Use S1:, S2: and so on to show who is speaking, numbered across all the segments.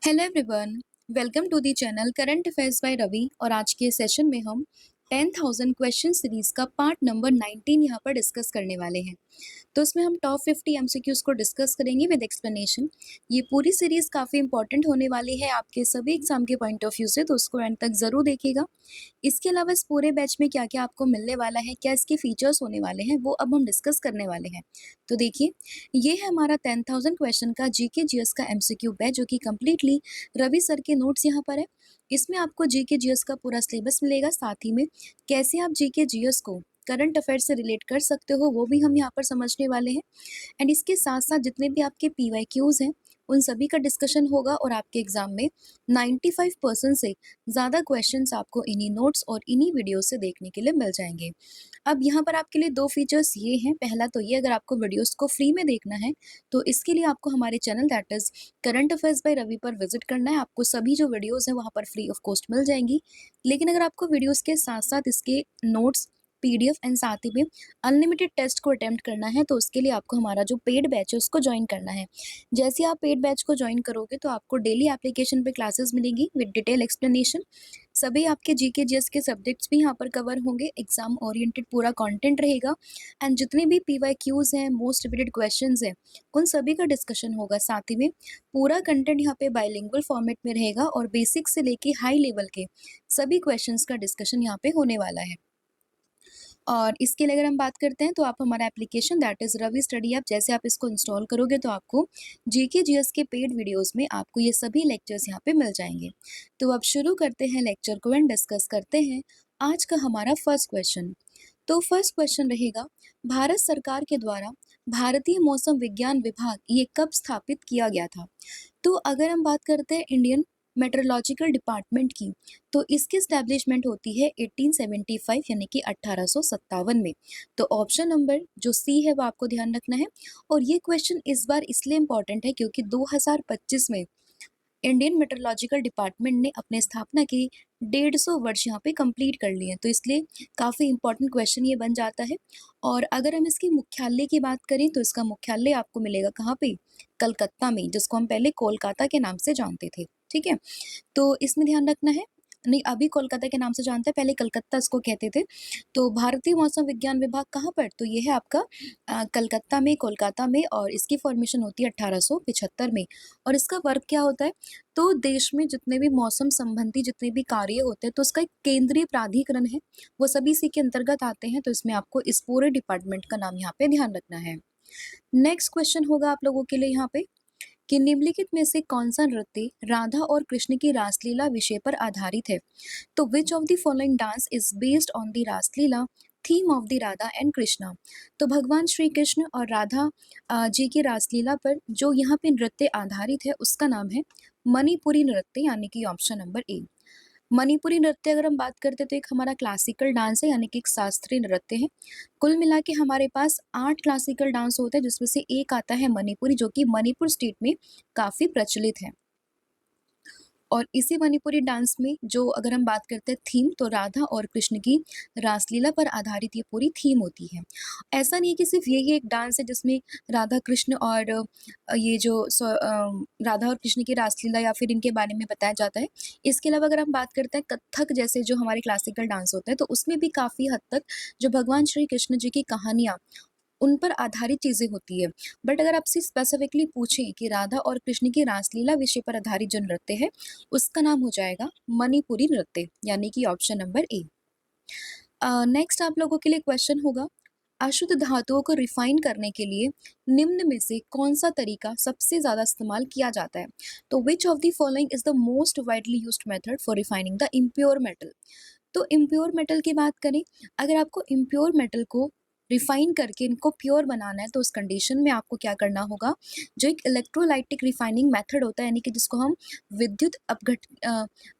S1: Hello everyone, welcome to the channel current affairs by Ravi. और आज के सेशन में हम 10,000 क्वेश्चन सीरीज का पार्ट नंबर 19 यहाँ पर डिस्कस करने वाले हैं। तो इसमें हम टॉप 50 एमसीक्यूज को डिस्कस करेंगे विद एक्सप्लेनेशन। ये पूरी सीरीज काफ़ी इंपॉर्टेंट होने वाली है आपके सभी एग्जाम के पॉइंट ऑफ व्यू से, तो उसको एंड तक ज़रूर देखिएगा। इसके अलावा इस पूरे बैच में क्या-क्या आपको मिलने वाला है, क्या इसके फीचर्स होने वाले हैं, वो अब हम डिस्कस करने वाले हैं। तो देखिए, ये है हमारा 10,000 क्वेश्चन का जीके जीएस का एमसीक्यू बैच, जो कि कंप्लीटली रवि सर के नोट्स यहाँ पर है। इसमें आपको जीके जीएस का पूरा सिलेबस मिलेगा, साथ ही में कैसे आप जीके जीएस को करंट अफेयर से रिलेट कर सकते हो, वो भी हम यहाँ पर समझने वाले हैं। एंड इसके साथ-साथ जितने भी आपके पीवाईक्यूज़ हैं, उन सभी का डिस्कशन होगा और आपके एग्ज़ाम में 95% से ज़्यादा क्वेश्चंस आपको इन्हीं नोट्स और इन्हीं वीडियो से देखने के लिए मिल जाएँगे। अब यहाँ पर आपके लिए 2 फीचर्स ये हैं, पहला तो ये, अगर आपको वीडियोज़ को फ्री में देखना है, तो इसके लिए आपको हमारे channel that is current affairs by Ravi पर विज़िट करना है। आपको सभी जो वीडियोज़ हैं वहाँ पर फ्री ऑफ कॉस्ट मिल जाएँगी। लेकिन अगर आपको वीडियोज़ के साथ-साथ इसके नोट्स, पीडीएफ एंड साथ ही में अनलिमिटेड टेस्ट को अटेम्प्ट करना है, तो उसके लिए आपको हमारा जो पेड बैच है उसको ज्वाइन करना है। जैसे आप पेड बैच को ज्वाइन करोगे तो आपको डेली एप्लीकेशन पे क्लासेस मिलेंगी विद डिटेल एक्सप्लेनेशन। सभी आपके जीके जीएस के सब्जेक्ट्स भी यहाँ पर कवर होंगे, एग्जाम ओरिएंटेड पूरा कंटेंट रहेगा। एंड जितने भी पीवाईक्यूज हैं, मोस्ट रिपीटेड क्वेश्चंस हैं, उन सभी का डिस्कशन होगा। साथ ही में पूरा कंटेंट यहाँ पे बाइलिंगुअल फॉर्मेट में रहेगा और बेसिक से लेके हाई लेवल के सभी क्वेश्चंस का डिस्कशन यहाँ पे होने वाला है। और इसके लिए अगर हम बात करते हैं तो आप हमारा application that is Ravi study app, जैसे आप इसको इंस्टॉल करोगे तो आपको जीके जीएस के पेड वीडियोस में आपको ये सभी लेक्चर्स यहाँ पे मिल जाएंगे। तो अब शुरू करते हैं लेक्चर को एंड डिस्कस करते हैं आज का हमारा फर्स्ट क्वेश्चन। तो फर्स्ट क्वेश्चन रहेगा, भारत सरकार के द्वारा भारतीय मौसम विज्ञान विभाग ये कब स्थापित किया गया था? तो अगर हम बात करते हैं इंडियन मेट्रोलॉजिकल डिपार्टमेंट की, तो इसकी एस्टैब्लिशमेंट होती है 1875 यानी कि 1857 में। तो ऑप्शन नंबर जो सी है वो आपको ध्यान रखना है। और ये क्वेश्चन इस बार इसलिए इम्पोर्टेंट है क्योंकि 2025 में इंडियन मेट्रोलॉजिकल डिपार्टमेंट ने अपने स्थापना के 150 वर्ष यहाँ पे कंप्लीट कर लिए हैं, तो इसलिए काफ़ी इंपॉर्टेंट क्वेश्चन ये बन जाता है। और अगर हम इसकी मुख्यालय की बात करें तो इसका मुख्यालय आपको मिलेगा कहाँ पे? कलकत्ता में, जिसको हम पहले कोलकाता के नाम से जानते थे। ठीक है, तो इसमें ध्यान रखना है। नहीं, अभी कोलकाता के नाम से जानते हैं, पहले कलकत्ता इसको कहते थे। तो भारतीय मौसम विज्ञान विभाग कहाँ पर? तो ये है आपका कलकत्ता में, कोलकाता में, और इसकी फॉर्मेशन होती है 1875 में। और इसका वर्क क्या होता है? तो देश में जितने भी मौसम संबंधी जितने भी कार्य होते हैं, तो उसका एक केंद्रीय प्राधिकरण है, वो सभी इसी के अंतर्गत आते हैं। तो इसमें आपको इस पूरे डिपार्टमेंट का नाम यहाँ पे ध्यान रखना है। नेक्स्ट क्वेश्चन होगा आप लोगों के लिए यहाँ पे कि निम्नलिखित में से कौन सा नृत्य राधा और कृष्ण की रासलीला विषय पर आधारित है? तो विच of the following dance is based on the Raslila theme of the Radha and Krishna? तो भगवान श्री कृष्ण और राधा जी की रासलीला पर जो यहाँ पे नृत्य आधारित है उसका नाम है मणिपुरी नृत्य, यानी कि ऑप्शन नंबर ए। मणिपुरी नृत्य अगर हम बात करते हैं तो एक हमारा क्लासिकल डांस है, यानी कि एक शास्त्रीय नृत्य है। कुल मिला के हमारे पास 8 क्लासिकल डांस होते हैं, जिसमें से एक आता है मणिपुरी, जो कि मणिपुर स्टेट में काफ़ी प्रचलित है। और इसी मणिपुरी डांस में जो अगर हम बात करते हैं थीम, तो राधा और कृष्ण की रासलीला पर आधारित ये पूरी थीम होती है। ऐसा नहीं है कि सिर्फ यही एक डांस है जिसमें राधा कृष्ण और ये जो राधा और कृष्ण की रासलीला या फिर इनके बारे में बताया जाता है। इसके अलावा अगर हम बात करते हैं कथक जैसे जो हमारे क्लासिकल डांस होते हैं, तो उसमें भी काफ़ी हद तक जो भगवान श्री कृष्ण जी की कहानियाँ, उन पर आधारित चीज़ें होती है। बट अगर आपसे स्पेसिफिकली पूछें कि राधा और कृष्ण की रासलीला विषय पर आधारित जो नृत्य है, उसका नाम हो जाएगा मणिपुरी नृत्य, यानी कि ऑप्शन नंबर ए। नेक्स्ट आप लोगों के लिए क्वेश्चन होगा, अशुद्ध धातुओं को रिफाइन करने के लिए निम्न में से कौन सा तरीका सबसे ज़्यादा इस्तेमाल किया जाता है? तो विच of the following is the most widely used method for refining the impure metal? तो इम्प्योर मेटल की बात करें, अगर आपको इम्प्योर मेटल को रिफाइन करके इनको प्योर बनाना है, तो उस कंडीशन में आपको क्या करना होगा? जो एक इलेक्ट्रोलाइटिक रिफाइनिंग मेथड होता है, यानी कि जिसको हम विद्युत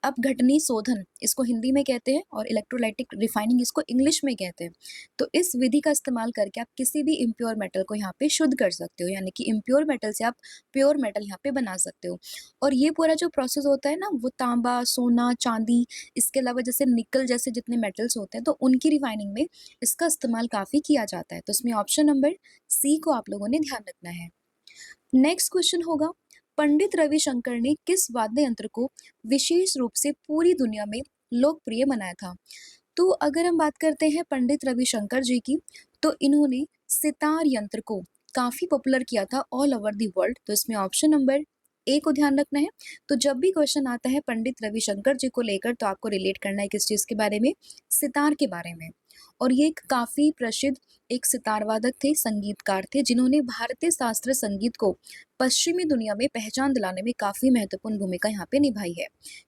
S1: अपघटनी शोधन इसको हिंदी में कहते हैं, और इलेक्ट्रोलाइटिक रिफाइनिंग इसको इंग्लिश में कहते हैं। तो इस विधि का इस्तेमाल करके आप किसी भी इम्प्योर मेटल को यहाँ पे शुद्ध कर सकते हो, यानी कि इम्प्योर मेटल से आप प्योर मेटल यहाँ पे बना सकते हो। और ये पूरा जो प्रोसेस होता है ना, वो तांबा, सोना, चांदी, इसके अलावा जैसे निकल जैसे जितने मेटल्स होते हैं, तो उनकी रिफाइनिंग में इसका इस्तेमाल काफ़ी किया जाता है। तो इसमें ऑप्शन नंबर सी को आप लोगों ने ध्यान रखना है। नेक्स्ट क्वेश्चन होगा, पंडित रविशंकर ने किस वाद्य यंत्र को विशेष रूप से पूरी दुनिया में लोकप्रिय बनाया था? तो अगर हम बात करते हैं पंडित रविशंकर जी की, तो इन्होंने सितार यंत्र को काफ़ी पॉपुलर किया था ऑल ओवर द वर्ल्ड। तो इसमें ऑप्शन नंबर ए को ध्यान रखना है। तो जब भी क्वेश्चन आता है पंडित रविशंकर जी को लेकर, तो आपको रिलेट करना है किस चीज़ के बारे में? सितार के बारे में। और ये एक काफ़ी प्रसिद्ध एक सितार वादक थे, संगीतकार थे, जिन्होंने भारतीय शास्त्रीय संगीत को पश्चिमी दुनिया में पहचान दिलाने में काफ़ी महत्वपूर्ण भूमिका यहाँ पे निभाई है।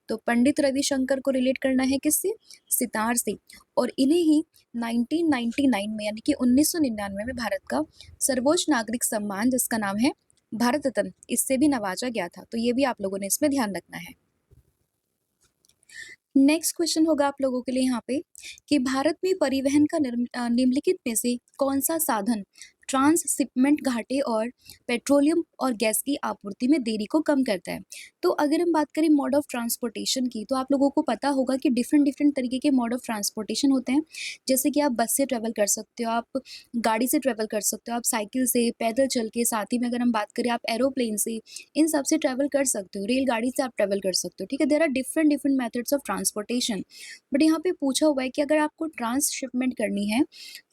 S1: तो पंडित रविशंकर को रिलेट करना है किससे? सितार से। और इन्हें ही 1999 में यानी कि 1999 में भारत का सर्वोच्च नागरिक सम्मान जिसका नाम है भारत रत्न, इससे भी नवाजा गया था। तो ये भी आप लोगों ने इसमें ध्यान रखना है। नेक्स्ट क्वेश्चन होगा आप लोगों के लिए यहाँ पे कि भारत में परिवहन का निम्नलिखित में से कौन सा साधन ट्रांसशिपमेंट घाटे और पेट्रोलियम और गैस की आपूर्ति में देरी को कम करता है? तो अगर हम बात करें मोड ऑफ ट्रांसपोर्टेशन की, तो आप लोगों को पता होगा कि डिफरेंट डिफरेंट तरीके के मोड ऑफ ट्रांसपोर्टेशन होते हैं। जैसे कि आप बस से ट्रेवल कर सकते हो, आप गाड़ी से ट्रेवल कर सकते हो, आप साइकिल से, पैदल चल के, साथ ही में अगर हम बात करें आप एरोप्लेन से, इन सब से ट्रैवल कर सकते हो, रेलगाड़ी से आप ट्रैवल कर सकते हो, ठीक है। There are different different methods of transportation. But यहाँ पे पूछा हुआ है कि अगर आपको ट्रांसशिपमेंट करनी है,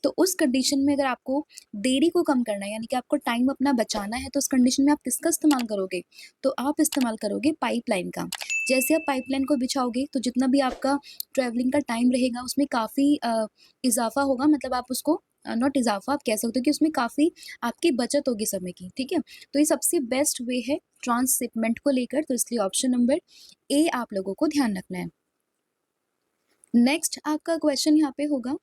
S1: तो उस कंडीशन में अगर आपको देरी को कम करना है, यानी कि आपको टाइम अपना बचाना है, तो उस कंडीशन में आप किसका इस्तेमाल करोगे? तो आप इस्तेमाल करोगे पाइपलाइन का। जैसे आप पाइपलाइन को बिछाओगे, तो जितना भी आपका ट्रैवलिंग का टाइम रहेगा उसमें काफ़ी इज़ाफ़ा होगा, मतलब आप उसको नॉट इज़ाफ़ा, आप कह सकते हो कि उसमें काफ़ी आपकी बचत होगी समय की, ठीक है। तो ये सबसे बेस्ट वे है ट्रांसशिपमेंट को लेकर, तो इसलिए ऑप्शन नंबर ए आप लोगों को ध्यान रखना है। नेक्स्ट आपका क्वेश्चन यहाँ पे होगा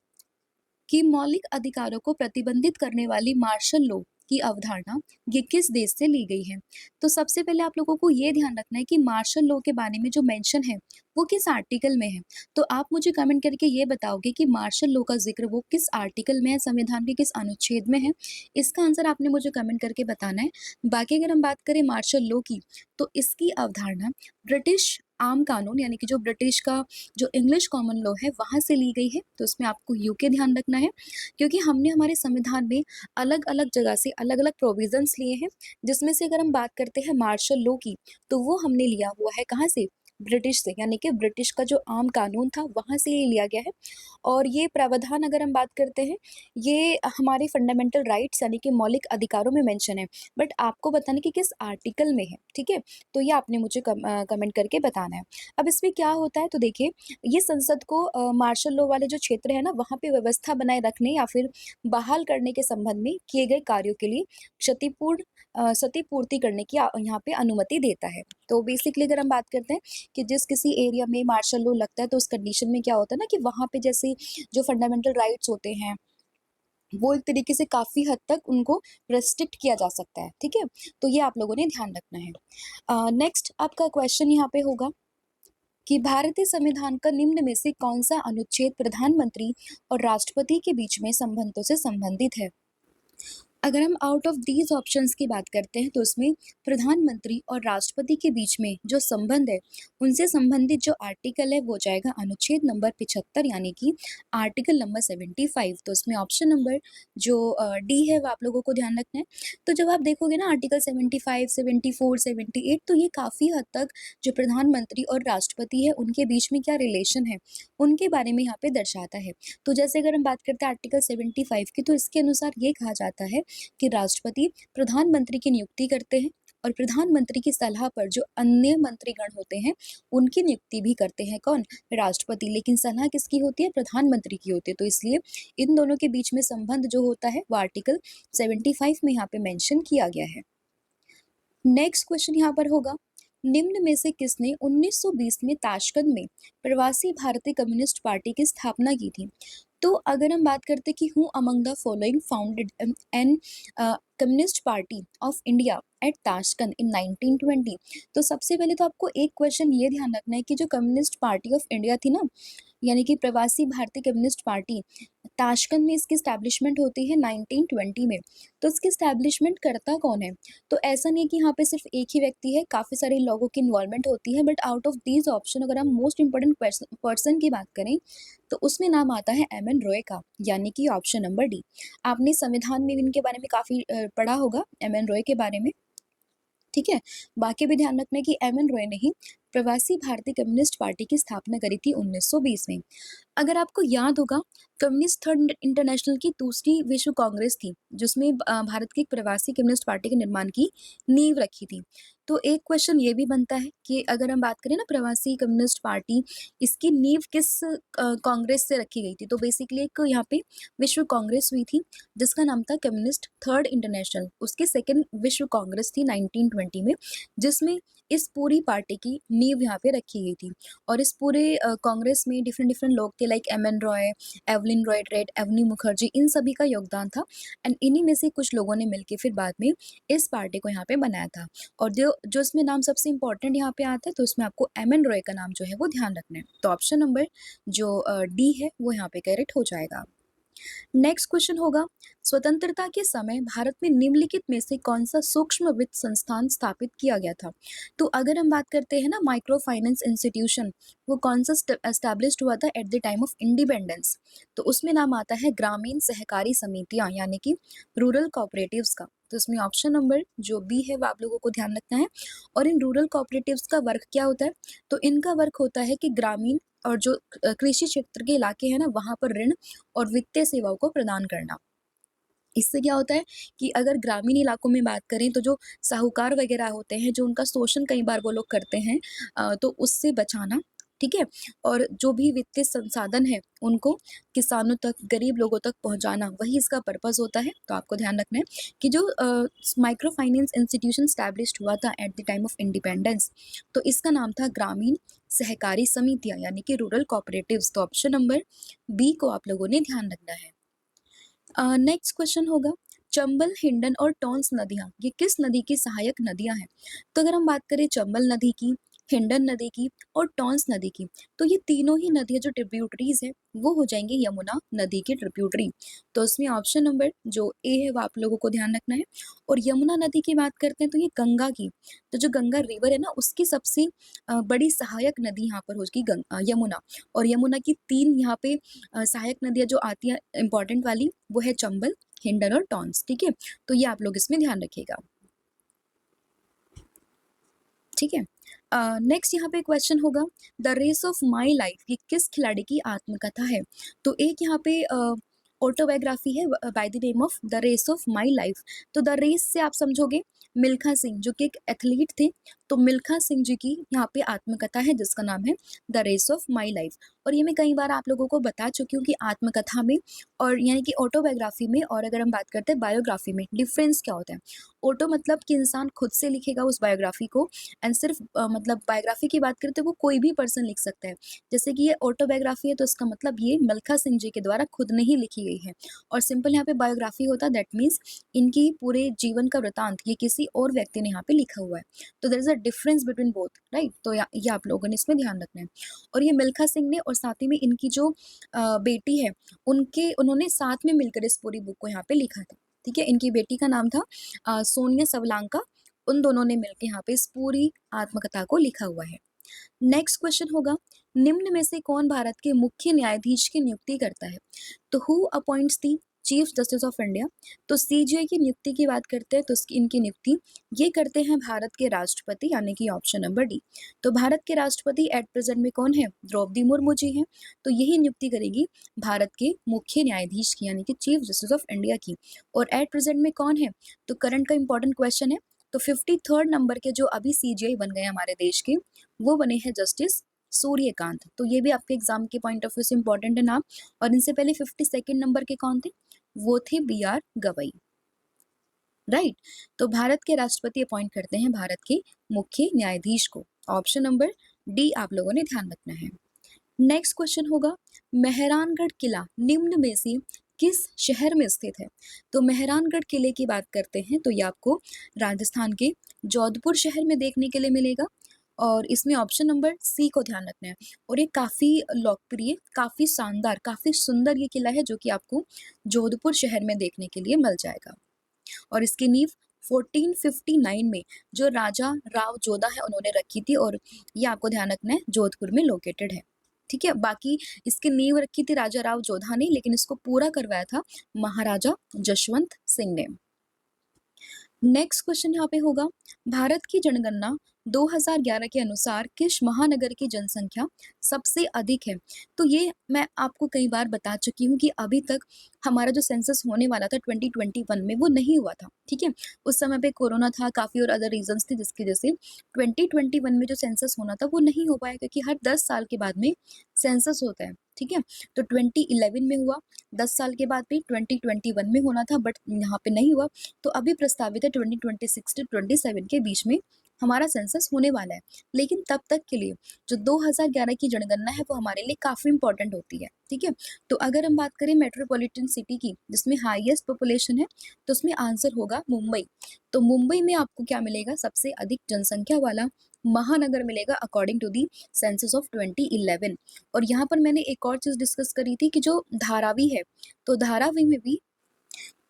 S1: कि मौलिक अधिकारों को प्रतिबंधित करने वाली मार्शल लॉ की अवधारणा ये किस देश से ली गई है? तो सबसे पहले आप लोगों को ये ध्यान रखना है कि मार्शल लॉ के बारे में जो मेंशन है वो किस आर्टिकल में है। तो आप मुझे कमेंट करके ये बताओगे कि मार्शल लॉ का जिक्र वो किस आर्टिकल में है, संविधान के किस अनुच्छेद में है। इसका आंसर आपने मुझे कमेंट करके बताना है। बाकी अगर हम बात करें मार्शल लॉ की, तो इसकी अवधारणा ब्रिटिश आम कानून यानी कि जो ब्रिटिश का जो इंग्लिश कॉमन लॉ है वहाँ से ली गई है। तो इसमें आपको यूके ध्यान रखना है, क्योंकि हमने हमारे संविधान में अलग-अलग जगह से अलग-अलग प्रोविजंस लिए हैं, जिसमें से अगर हम बात करते हैं मार्शल लॉ की, तो वो हमने लिया हुआ है कहाँ से? ब्रिटिश से, यानी कि ब्रिटिश का जो आम कानून था वहाँ से ये लिया गया है। और ये प्रावधान अगर हम बात करते हैं, ये हमारे फंडामेंटल राइट्स यानी कि मौलिक अधिकारों में मेंशन है, बट आपको बताना कि किस आर्टिकल में है, ठीक है? तो ये आपने मुझे कमेंट करके बताना है। अब इसमें क्या होता है, तो देखिए, ये संसद को मार्शल लॉ वाले जो क्षेत्र है ना, वहाँ पे व्यवस्था बनाए रखने या फिर बहाल करने के संबंध में किए गए कार्यों के लिए क्षतिपूर्ति करने की यहाँ पे अनुमति देता है। तो बेसिकली अगर हम बात करते हैं कि जिस किसी एरिया में मार्शल लॉ लगता है, तो उस कंडीशन में क्या होता है ना कि वहाँ पे जैसे जो फंडामेंटल राइट्स होते हैं, वो एक तरीके से काफ़ी हद तक उनको रेस्ट्रिक्ट किया जा सकता है, ठीक है? तो ये आप लोगों ने ध्यान रखना है। नेक्स्ट आपका क्वेश्चन यहाँ पे होगा कि भारतीय संविधान का निम्न में से कौन-सा अनुच्छेद प्रधानमंत्री और राष्ट्रपति के बीच में संबंधों से संबंधित है? अगर हम आउट ऑफ दीज ऑप्शंस की बात करते हैं, तो उसमें प्रधानमंत्री और राष्ट्रपति के बीच में जो संबंध है, उनसे संबंधित जो आर्टिकल है वो जाएगा अनुच्छेद नंबर 75 यानी कि आर्टिकल नंबर 75। तो उसमें ऑप्शन नंबर जो डी है वो आप लोगों को ध्यान रखना है। तो जब आप देखोगे ना आर्टिकल 75, 74, 78, तो ये काफ़ी हद तक जो प्रधानमंत्री और राष्ट्रपति है उनके बीच में क्या रिलेशन है, उनके बारे में यहाँ पे दर्शाता है। तो जैसे अगर हम बात करते हैं आर्टिकल 75 की, तो इसके अनुसार ये कहा जाता है कि राष्ट्रपति प्रधानमंत्री की नियुक्ति करते हैं और प्रधानमंत्री की सलाह पर जो अन्य मंत्रीगण होते हैं उनकी नियुक्ति भी करते हैं कौन? राष्ट्रपति। लेकिन सलाह किसकी होती है? प्रधानमंत्री की होती है। तो इसलिए इन दोनों के बीच में संबंध जो होता है वो आर्टिकल 75 में यहाँ पे मेंशन किया गया है। नेक्स्ट क्वेश्चन यहाँ पर होगा, निम्न में से किसने 1920 में ताशकंद में प्रवासी भारतीय कम्युनिस्ट पार्टी की स्थापना की थी? तो अगर हम बात करते हैं कि who among the following founded an communist party of India at Tashkent in 1920, तो सबसे पहले तो आपको एक क्वेश्चन ये ध्यान रखना है कि जो कम्युनिस्ट पार्टी ऑफ इंडिया थी ना, यानी कि प्रवासी भारतीय कम्युनिस्ट पार्टी, ताशकंद में इसकी स्टैब्लिशमेंट होती है 1920 में। तो इसकी स्टैब्लिशमेंट करता कौन है? तो ऐसा नहीं है कि यहाँ पे सिर्फ एक ही व्यक्ति है, काफ़ी सारे लोगों की इन्वॉल्वमेंट होती है, but out of these option अगर हम मोस्ट इंपॉर्टेंट पर्सन की बात करें, तो उसमें नाम आता है एम एन रॉय का, यानी कि ऑप्शन नंबर डी। आपने संविधान में इनके बारे में काफ़ी पढ़ा होगा, एम एन रॉय के बारे में। ठीक है। बाकी भी ध्यान रखना है कि एम एन रॉय ने ही प्रवासी भारतीय कम्युनिस्ट पार्टी की स्थापना करी थी 1920 में। अगर आपको याद होगा, कम्युनिस्ट थर्ड इंटरनेशनल की दूसरी विश्व कांग्रेस थी जिसमें भारत की एक प्रवासी कम्युनिस्ट पार्टी के निर्माण की नींव रखी थी। तो एक क्वेश्चन ये भी बनता है कि अगर हम बात करें ना प्रवासी कम्युनिस्ट पार्टी, इसकी नींव किस कांग्रेस से रखी गई थी, तो बेसिकली एक यहाँ पे विश्व कांग्रेस हुई थी जिसका नाम था कम्युनिस्ट थर्ड इंटरनेशनल। उसकी सेकेंड विश्व कांग्रेस थी 1920 में, जिसमें इस पूरी पार्टी की नींव यहाँ पे रखी गई थी। और इस पूरे कांग्रेस में डिफरेंट डिफरेंट लोग थे, like M N Roy, Evelyn Roy ड्रेड, एवनी मुखर्जी, इन सभी का योगदान था। एंड इन्हीं में से कुछ लोगों ने मिलकर फिर बाद में इस पार्टी को यहाँ पे बनाया था। और जो जो इसमें नाम सबसे इंपॉर्टेंट यहाँ पे आता है, तो इसमें आपको एम एन रॉय का नाम जो है वो ध्यान रखना है। तो ऑप्शन नंबर जो डी है वो यहाँ पे करेक्ट हो जाएगा। नेक्स्ट क्वेश्चन होगा, स्वतंत्रता के समय भारत में निम्नलिखित में से कौन सा सूक्ष्म वित्त संस्थान स्थापित किया गया था? तो अगर हम बात करते हैं ना माइक्रो फाइनेंस इंस्टीट्यूशन, वो कौन सा एस्टैब्लिश्ड हुआ था at the time of independence? तो उसमें नाम आता है ग्रामीण सहकारी समितियां, यानी कि रूरल कोऑपरेटिव्स का। तो इसमें ऑप्शन नंबर जो बी है वो आप लोगों को ध्यान रखना है। और इन रूरल कोऑपरेटिव्स का वर्क क्या होता है? तो इनका वर्क होता है कि ग्रामीण और जो कृषि क्षेत्र के इलाके हैं ना, वहां पर ऋण और वित्तीय सेवाओं को प्रदान करना। इससे क्या होता है कि अगर ग्रामीण इलाकों में बात करें तो जो साहूकार वगैरह होते हैं, जो उनका शोषण कई बार वो लोग करते हैं, तो उससे बचाना, ठीक है। और जो भी वित्तीय संसाधन है उनको किसानों तक, गरीब लोगों तक पहुंचाना, वही इसका पर्पस होता है। तो आपको ध्यान रखना है कि जो माइक्रो फाइनेंस इंस्टीट्यूशन स्टैब्लिश्ड हुआ था at the time of independence, तो इसका नाम था ग्रामीण सहकारी समितियां, यानी कि रूरल कोऑपरेटिव्स। तो ऑप्शन नंबर बी को आप लोगों ने ध्यान रखना है। नेक्स्ट क्वेश्चन होगा, चंबल, हिंडन और टॉन्स नदियां ये किस नदी की सहायक नदियां हैं? तो अगर हम बात करें चंबल नदी की, हिंडन नदी की और टॉन्स नदी की, तो ये तीनों ही नदियां जो ट्रिब्यूटरीज है वो हो जाएंगी यमुना नदी की ट्रिब्यूटरी। तो इसमें ऑप्शन नंबर जो ए है वो आप लोगों को ध्यान रखना है। और यमुना नदी की बात करते हैं तो ये गंगा की, तो जो गंगा रिवर है ना उसकी सबसे बड़ी सहायक नदी यहाँ पर होगी यमुना। और यमुना की तीन यहाँ पे सहायक नदियां जो आती है इंपॉर्टेंट वाली, वो है चंबल, हिंडन और टॉन्स, ठीक है। तो ये आप लोग इसमें ध्यान रखिएगा, ठीक है। नेक्स्ट यहाँ पे क्वेश्चन होगा, the race of my life ये किस खिलाड़ी की आत्मकथा है? तो एक यहाँ पे ऑटोबायोग्राफी है by the name of the race of my life. तो द रेस से आप समझोगे मिल्खा सिंह जो कि एक एथलीट थे, तो मिल्खा सिंह जी की यहाँ पे आत्मकथा है जिसका नाम है the race of my life. और ये मैं कई बार आप लोगों को बता चुकी हूँ कि आत्मकथा में और यानी कि ऑटोबायोग्राफी में, और अगर हम बात करते हैं बायोग्राफी में, डिफरेंस क्या होता है। ऑटो मतलब कि इंसान खुद से लिखेगा उस बायोग्राफी को, एंड सिर्फ मतलब बायोग्राफी की बात करते हैं वो कोई भी पर्सन लिख सकता है। जैसे कि ये ऑटोबायोग्राफी है तो इसका मतलब ये मिल्खा सिंह जी के द्वारा खुद ने ही लिखी गई है। और सिंपल यहाँ पे बायोग्राफी होता है, दैट मीन्स इनकी पूरे जीवन का वृतांत ये किसी और व्यक्ति ने यहाँ पे लिखा हुआ है। तो there is a difference between both, right. तो ये आप लोगों ने इसमें ध्यान रखना है। और ये मिल्खा सिंह ने और साथ ही में इनकी जो बेटी है, उन्होंने साथ में मिलकर इस पूरी बुक को यहाँ पे लिखा था, ठीक है। इनकी बेटी का नाम था सोनिया सवलांका। उन दोनों ने मिलकर यहाँ पे इस पूरी आत्मकथा को लिखा हुआ है। नेक्स्ट क्वेश्चन होगा, निम्न में से कौन भारत के मुख्य न्यायाधीश की नियुक्ति करता है? तो who appoints the chief justice of India? तो सीजीआई की नियुक्ति की बात करते हैं तो इनकी नियुक्ति ये करते हैं भारत के राष्ट्रपति, यानी कि ऑप्शन नंबर डी। तो भारत के राष्ट्रपति एट प्रेजेंट में कौन है? द्रौपदी मुर्मू जी हैं। तो यही नियुक्ति करेगी भारत के मुख्य न्यायाधीश की, यानी कि चीफ जस्टिस ऑफ इंडिया की। और एट प्रेजेंट में कौन है? तो करंट का इंपॉर्टेंट क्वेश्चन है। तो 53rd नंबर के जो अभी सीजीआई बन गए हमारे देश के, वो बने हैं जस्टिस सूर्यकांत। तो ये भी आपके एग्जाम के पॉइंट ऑफ व्यू से इंपॉर्टेंट है नाम। और इनसे पहले 52nd नंबर के कौन थे? वो थे बी आर गवई, राइट। तो भारत के राष्ट्रपति अपॉइंट करते हैं भारत के मुख्य न्यायाधीश को। ऑप्शन नंबर डी आप लोगों ने ध्यान रखना है। नेक्स्ट क्वेश्चन होगा, मेहरानगढ़ किला निम्न में से किस शहर में स्थित है? तो मेहरानगढ़ किले की बात करते हैं तो ये आपको राजस्थान के जोधपुर शहर में देखने के लिए मिलेगा। और इसमें ऑप्शन नंबर सी को ध्यान रखना है। और ये काफी लोकप्रिय, काफी शानदार, काफी सुंदर ये किला है जो कि आपको जोधपुर शहर में देखने के लिए मिल जाएगा। और इसकी नींव 1459 में जो राजा राव जोधा है उन्होंने रखी थी, और ये आपको ध्यान रखना है जोधपुर में लोकेटेड है, ठीक है। बाकी इसकी नींव रखी थी राजा राव जोधा ने, लेकिन इसको पूरा करवाया था महाराजा जशवंत सिंह ने। नेक्स्ट क्वेश्चन यहाँ पे होगा, भारत की जनगणना 2011 के अनुसार किस महानगर की जनसंख्या सबसे अधिक है? तो ये मैं आपको कई बार बता चुकी हूँ कि अभी तक हमारा जो सेंसस होने वाला था 2021 में वो नहीं हुआ था, ठीक है? उस समय पे कोरोना था, काफ़ी और अदर रीज़न्स थे जिसकी वजह से 2021 में जो सेंसस होना था वो नहीं हो पाया, क्योंकि हर 10 साल के बाद में सेंसस होता है, ठीक है? तो 2011 में हुआ, 10 साल के बाद भी 2021 में होना था, बट यहाँ पे नहीं हुआ। तो अभी प्रस्तावित है 2026 टू 27 के बीच में हमारा सेंसस होने वाला है। लेकिन तब तक के लिए जो 2011 की जनगणना है वो हमारे लिए काफ़ी इम्पोर्टेंट होती है, ठीक है? तो अगर हम बात करें मेट्रोपॉलिटन सिटी की जिसमें हाईएस्ट पॉपुलेशन है, तो उसमें आंसर होगा मुंबई। तो मुंबई में आपको क्या मिलेगा? सबसे अधिक जनसंख्या वाला महानगर मिलेगा according to the census of 2011। और यहाँ पर मैंने एक और चीज़ डिस्कस करी थी कि जो धारावी है, तो धारावी में भी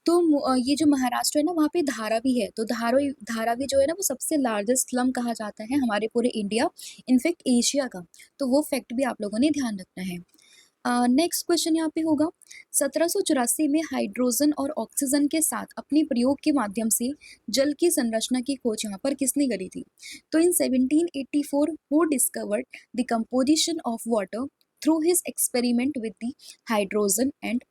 S1: तो ये जो महाराष्ट्र है ना वहाँ पे धारावी है, तो धारावी जो है ना वो सबसे लार्जेस्ट स्लम कहा जाता है हमारे पूरे इंडिया, इनफैक्ट एशिया का। तो वो फैक्ट भी आप लोगों ने ध्यान रखना है। नेक्स्ट क्वेश्चन यहाँ पे होगा, 1784 में हाइड्रोजन और ऑक्सीजन के साथ अपने प्रयोग के माध्यम से जल की संरचना की खोज यहाँ पर किसने करी थी? तो इन 1784 who discovered the composition of water through his experiment with the hydrogen and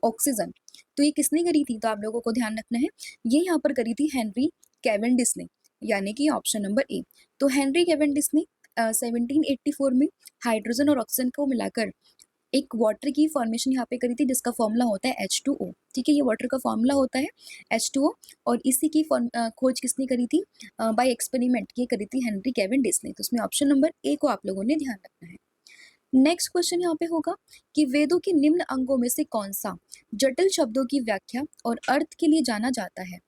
S1: oxygen. तो ये किसने करी थी? तो आप लोगों को ध्यान रखना है, ये यहाँ पर करी थी हेनरी कैवेंडिश ने, यानी कि ऑप्शन नंबर ए। तो हेनरी कैवेंडिश ने 1784 में हाइड्रोजन और ऑक्सीजन को मिलाकर एक वाटर की फॉर्मेशन यहाँ पे करी थी जिसका फॉर्मूला होता है H2O, ठीक है? ये वाटर का फॉर्मूला होता है H2O, और इसी की खोज किसने करी थी? बाय एक्सपेरिमेंट ये करी थी हेनरी कैवेंडिश ने। तो उसमें ऑप्शन नंबर ए को आप लोगों ने ध्यान रखना है। नेक्स्ट क्वेश्चन यहाँ पे होगा कि वेदों के निम्न अंगों में से कौन सा जटिल शब्दों की व्याख्या और अर्थ के लिए जाना जाता है?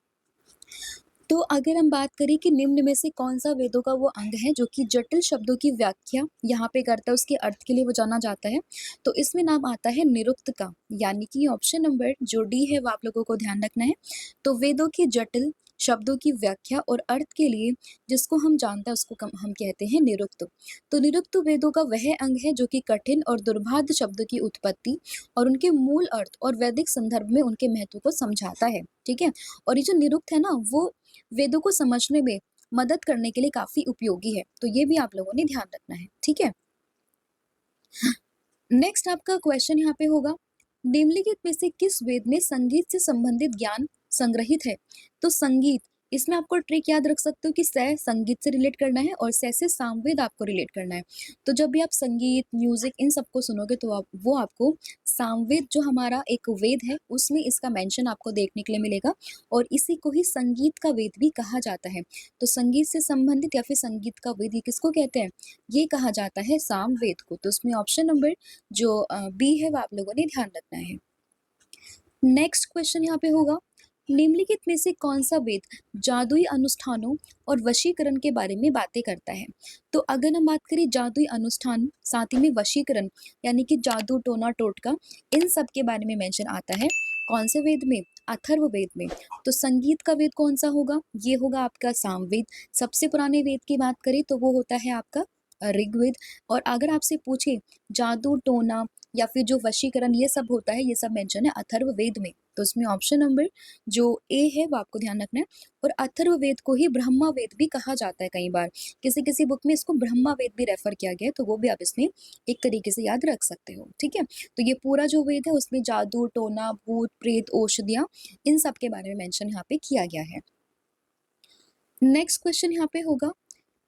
S1: तो अगर हम बात करें कि निम्न में से कौन सा वेदों का वो अंग है जो कि जटिल शब्दों की व्याख्या यहाँ पे करता है, उसके अर्थ के लिए वो जाना जाता है, तो इसमें नाम आता है निरुक्त का, यानी कि ऑप्शन नंबर जो डी है वो आप लोगों को ध्यान रखना है। तो वेदों के जटिल शब्दों की व्याख्या और अर्थ के लिए जिसको हम जानते हैं उसको हम कहते हैं निरुक्त। तो निरुक्त वेदों का वह अंग है जो कि कठिन और दुर्भाग्य शब्दों की उत्पत्ति और उनके मूल अर्थ और वैदिक संदर्भ में उनके महत्व को समझाता है, ठीक है? और ये जो निरुक्त है ना वो वेदों को समझने में मदद करने के लिए काफ़ी उपयोगी है, तो ये भी आप लोगों ने ध्यान रखना है, ठीक है? नेक्स्ट आपका क्वेश्चन यहाँ पे होगा, निम्नलिखित में से किस वेद में संगीत से संबंधित ज्ञान संग्रहित है? तो संगीत, इसमें आपको ट्रिक याद रख सकते हो कि स संगीत से रिलेट करना है और से सामवेद आपको रिलेट करना है। तो जब भी आप संगीत, म्यूजिक इन सबको सुनोगे तो वो आपको सामवेद जो हमारा एक वेद है उसमें इसका मेंशन आपको देखने के लिए मिलेगा, और इसी को ही संगीत का वेद भी कहा जाता है। तो संगीत से संबंधित या फिर संगीत का वेद ये किसको कहते हैं? ये कहा जाता है सामवेद को। तो उसमें ऑप्शन नंबर जो बी है वो आप लोगों ने ध्यान रखना है। नेक्स्ट क्वेश्चन यहाँ पे होगा, निम्नलिखित में से कौन सा वेद जादुई अनुष्ठानों और वशीकरण के बारे में बातें करता है? तो अगर हम बात करें जादुई अनुष्ठान साथ ही में वशीकरण यानी कि जादू टोना टोटका, इन सब के बारे में मेंशन आता है कौन से वेद में? अथर्व वेद में। तो संगीत का वेद कौन सा होगा? ये होगा आपका सामवेद। सबसे पुराने वेद की बात करें तो वो होता है आपका ऋग्वेद। और अगर आपसे पूछे जादू टोना या फिर जो वशीकरण ये सब होता है, ये सब मेंशन है अथर्व वेद में। तो उसमें ऑप्शन नंबर जो ए है वो आपको ध्यान रखना है। और अथर्व वेद को ही ब्रह्मा वेद भी कहा जाता है, कई बार किसी किसी बुक में इसको ब्रह्मा वेद भी रेफर किया गया है, तो वो भी आप इसमें एक तरीके से याद रख सकते हो, ठीक है? तो ये पूरा जो वेद है उसमें जादू टोना भूत प्रेत औषधियाँ इन सब के बारे में मेंशन यहाँ पे किया गया है। नेक्स्ट क्वेश्चन यहाँ पे होगा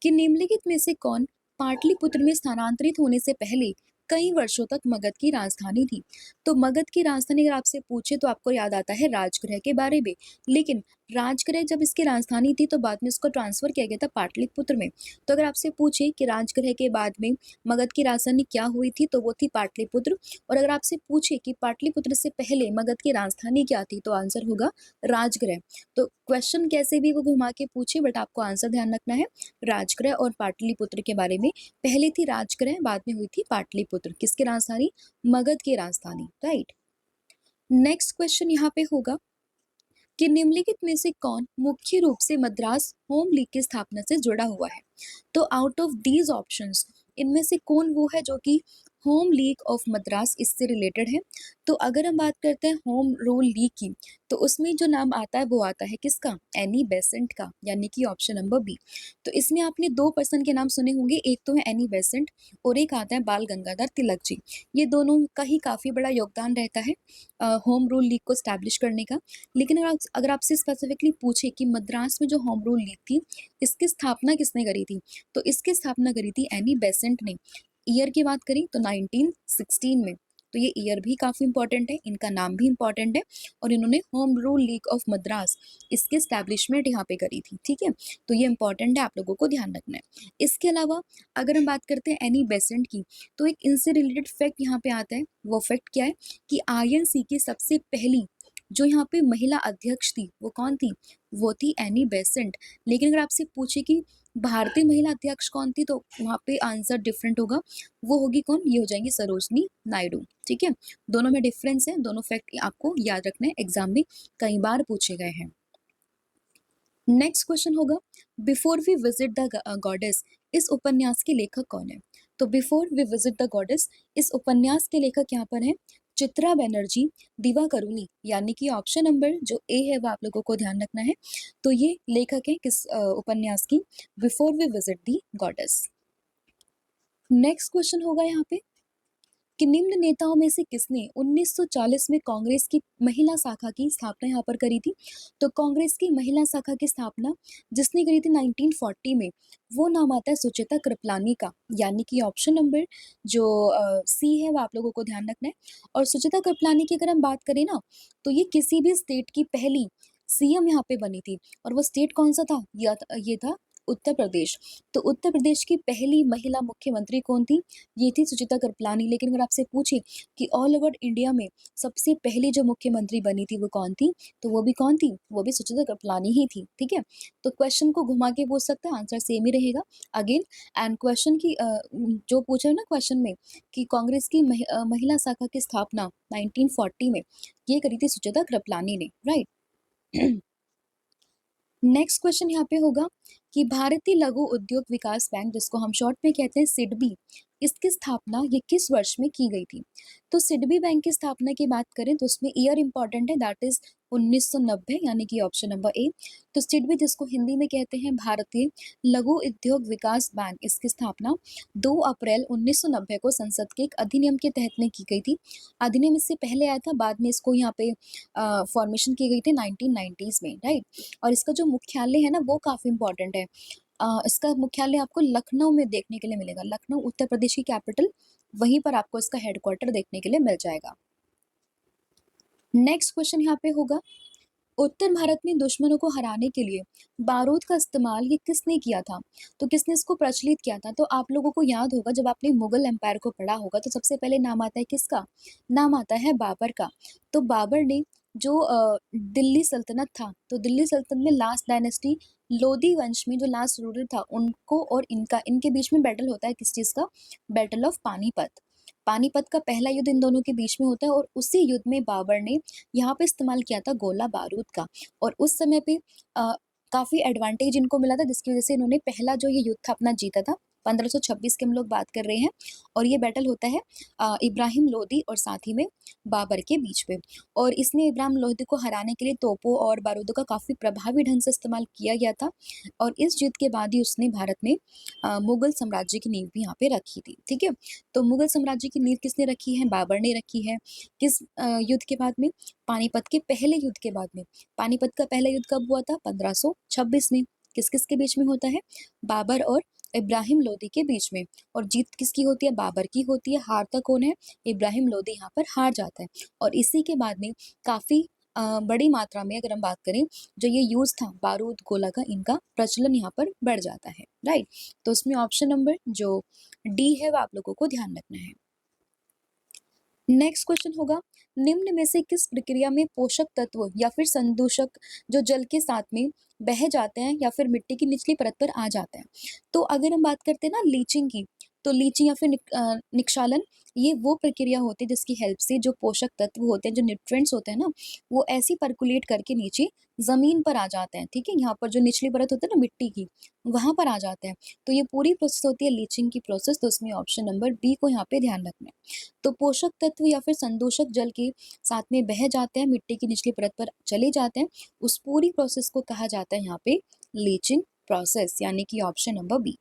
S1: कि निम्नलिखित में से कौन पाटलिपुत्र में स्थानांतरित होने से पहले कई वर्षों तक मगध की राजधानी थी? तो मगध की राजधानी अगर आपसे पूछे तो आपको याद आता है राजगृह के बारे में, लेकिन राजगृह जब इसकी राजधानी थी तो बाद में इसको ट्रांसफर किया गया था पाटलिपुत्र में। तो अगर आपसे पूछे कि राजगृह के बाद में मगध की राजधानी क्या हुई थी तो वो थी पाटलिपुत्र। और अगर आपसे पूछे कि पाटलिपुत्र से पहले मगध की राजधानी क्या थी तो आंसर होगा राजगृह। तो क्वेश्चन कैसे भी वो घुमा के पूछे बट आपको आंसर ध्यान रखना है राजगृह और पाटलिपुत्र के बारे में। पहले थी राजगृह, बाद में हुई थी पाटलिपुत्र। किसकी राजधानी? मगध की राजधानी, राइट? नेक्स्ट क्वेश्चन यहाँ पे होगा कि निम्नलिखित में से कौन मुख्य रूप से मद्रास होम लीग की स्थापना से जुड़ा हुआ है? तो आउट ऑफ दीज ऑप्शंस इनमें से कौन वो है जो कि होम लीग ऑफ मद्रास इससे रिलेटेड है। तो अगर हम बात करते हैं होम रूल लीग की, तो उसमें जो नाम आता है वो आता है किसका? एनी बेसेंट का, यानी कि ऑप्शन नंबर बी। तो इसमें आपने 2 पर्सन के नाम सुने होंगे, एक तो है एनी बेसेंट और एक आता है बाल गंगाधर तिलक जी। ये दोनों का ही काफ़ी बड़ा योगदान रहता है होम रूल लीग को एस्टैब्लिश करने का। लेकिन अगर आपसे स्पेसिफिकली पूछे कि मद्रास में जो होम रूल लीग थी, इसकी स्थापना किसने करी थी? तो इसकी स्थापना करी थी एनी बेसेंट ने। ईयर की बात करें तो 1916 में। तो ये ईयर भी काफ़ी इंपॉर्टेंट है, इनका नाम भी इंपॉर्टेंट है और इन्होंने home rule league of Madras इसकी एस्टैब्लिशमेंट यहाँ पे करी थी, ठीक है? तो ये इंपॉर्टेंट है, आप लोगों को ध्यान रखना है। इसके अलावा अगर हम बात करते हैं एनी बेसेंट की, तो एक इनसे रिलेटेड फैक्ट यहाँ पे आता है। वो फैक्ट क्या है कि आईएनसी की सबसे पहली जो यहाँ पे महिला अध्यक्ष थी, वो कौन थी? वो थी एनी बेसेंट। लेकिन अगर आपसे पूछे कि भारतीय महिला अध्यक्ष कौन थी, तो वहाँ पे आंसर डिफरेंट होगा। वो होगी कौन? ये हो जाएंगी सरोजनी नायडू, ठीक है? दोनों में डिफरेंस है, दोनों फैक्ट आपको याद रखना है, एग्जाम में कई बार पूछे गए हैं। नेक्स्ट क्वेश्चन होगा, before we visit the goddess इस उपन्यास के लेखक कौन है? तो before we visit the goddess इस उपन्यास के लेखक यहाँ पर है चित्रा बनर्जी दिवाकरुणी, यानी कि ऑप्शन नंबर जो ए है वो आप लोगों को ध्यान रखना है। तो ये लेखक है किस उपन्यास की? Before we visit the goddess. Next question होगा यहाँ पे कि निम्न नेताओं में से किसने 1940 में कांग्रेस की महिला शाखा की स्थापना यहाँ पर करी थी? तो कांग्रेस की महिला शाखा की स्थापना जिसने करी थी 1940 में, वो नाम आता है सुचेता कृपलानी का, यानी कि ऑप्शन नंबर जो सी है वो आप लोगों को ध्यान रखना है। और सुचेता कृपलानी की अगर हम बात करें ना, तो ये किसी भी स्टेट की पहली सीएम यहाँ पे बनी थी। और वो स्टेट कौन सा था? ये था उत्तर प्रदेश। तो उत्तर प्रदेश की पहली महिला मुख्यमंत्री कौन थी? ये थी सुचिता कृपलानी। लेकिन अगर आपसे पूछे कि ऑल ओवर इंडिया में सबसे पहली जो मुख्यमंत्री बनी थी वो कौन थी, तो वो भी कौन थी? वो भी सुचिता कृपलानी ही थी, ठीक है? तो क्वेश्चन को घुमा के पूछ सकता है, आंसर सेम ही रहेगा अगेन। एंड क्वेश्चन की जो पूछा है ना क्वेश्चन में कि कांग्रेस की महिला शाखा की स्थापना 1940 में ये करी थी सुचिता कृपलानी ने, राइट? नेक्स्ट क्वेश्चन यहाँ पे होगा कि भारतीय लघु उद्योग विकास बैंक, जिसको हम शॉर्ट में कहते हैं सिडबी, इसकी स्थापना ये किस वर्ष में की गई थी? तो सिडबी बैंक की स्थापना की बात करें तो उसमें ईयर इंपॉर्टेंट है, दैट इज 1990, यानी कि ऑप्शन नंबर ए। तो सिडबी जिसको हिंदी में कहते हैं भारतीय लघु उद्योग विकास बैंक, इसकी स्थापना 2 अप्रैल 1990 को संसद के एक अधिनियम के तहत में की गई थी। अधिनियम इससे पहले आया था, बाद में इसको यहाँ पे फॉर्मेशन की गई थी 1990s में, राइट? और इसका जो मुख्यालय है ना वो काफ़ी इंपॉर्टेंट है। इसका मुख्यालय आपको लखनऊ में देखने के लिए मिलेगा। लखनऊ उत्तर प्रदेश की कैपिटल, वहीं पर आपको इसका हेडक्वार्टर देखने के लिए मिल जाएगा। नेक्स्ट क्वेश्चन यहाँ पे होगा, उत्तर भारत में दुश्मनों को हराने के लिए बारूद का इस्तेमाल ये किसने किया था? तो किसने इसको प्रचलित किया था? तो आप लोगों को याद होगा, जब आपने मुगल एम्पायर को पढ़ा होगा तो सबसे पहले नाम आता है किसका? नाम आता है बाबर का। तो बाबर ने जो दिल्ली सल्तनत था, तो दिल्ली सल्तनत में लास्ट डायनेस्टी लोधी वंश में जो लास्ट रूलर था, उनको और इनके बीच में बैटल होता है, किस चीज़ का? Battle of Panipat. पानीपत का पहला युद्ध इन दोनों के बीच में होता है और उसी युद्ध में बाबर ने यहाँ पे इस्तेमाल किया था गोला बारूद का। और उस समय पे काफ़ी एडवांटेज इनको मिला था, जिसकी वजह से इन्होंने पहला जो ये युद्ध था अपना जीता था। 1526 की हम लोग बात कर रहे हैं और ये बैटल होता है इब्राहिम लोदी और साथ ही में बाबर के बीच में। और इसने इब्राहिम लोदी को हराने के लिए तोपों और बारूदों का काफ़ी प्रभावी ढंग से इस्तेमाल किया गया था। और इस युद्ध के बाद ही उसने भारत में मुगल साम्राज्य की नींव भी यहाँ पे रखी थी, ठीक है? तो मुगल साम्राज्य की नींव किसने रखी है? बाबर ने रखी है। किस युद्ध के बाद में? पानीपत के पहले युद्ध के बाद में। पानीपत का पहला युद्ध कब हुआ था? 1526 में। किस-किस के बीच में होता है? बाबर और इब्राहिम लोदी के बीच में। और जीत किसकी होती है? बाबर की होती है। हारता कौन है? इब्राहिम लोदी यहाँ पर हार जाता है। और इसी के बाद में काफ़ी बड़ी मात्रा में अगर हम बात करें, जो ये यूज़ था बारूद, गोला का, इनका प्रचलन यहाँ पर बढ़ जाता है, राइट? तो इसमें ऑप्शन नंबर जो डी है वो आप लोगों को ध्यान रखना है। नेक्स्ट क्वेश्चन होगा, निम्न में से किस प्रक्रिया में पोषक तत्व या फिर संदूषक जो जल के साथ में बह जाते हैं या फिर मिट्टी की निचली परत पर आ जाते हैं? तो अगर हम बात करते हैं ना लीचिंग की, तो लीचिंग या फिर निक्षालन ये वो प्रक्रिया होती है जिसकी हेल्प से जो पोषक तत्व होते हैं, जो न्यूट्रिएंट्स होते हैं ना, वो ऐसे ही पर्कुलेट करके नीचे ज़मीन पर आ जाते हैं, ठीक है? यहाँ पर जो निचली परत होती है ना मिट्टी की, वहाँ पर आ जाते हैं। तो ये पूरी प्रोसेस होती है लीचिंग की प्रोसेस, तो उसमें ऑप्शन नंबर बी को यहाँ पे ध्यान रखना है। तो पोषक तत्व या फिर संदूषक जल के साथ में बह जाते हैं, मिट्टी की निचली परत पर चले जाते हैं, उस पूरी प्रोसेस को कहा जाता है यहाँ पे लीचिंग प्रोसेस, यानी कि ऑप्शन नंबर बी।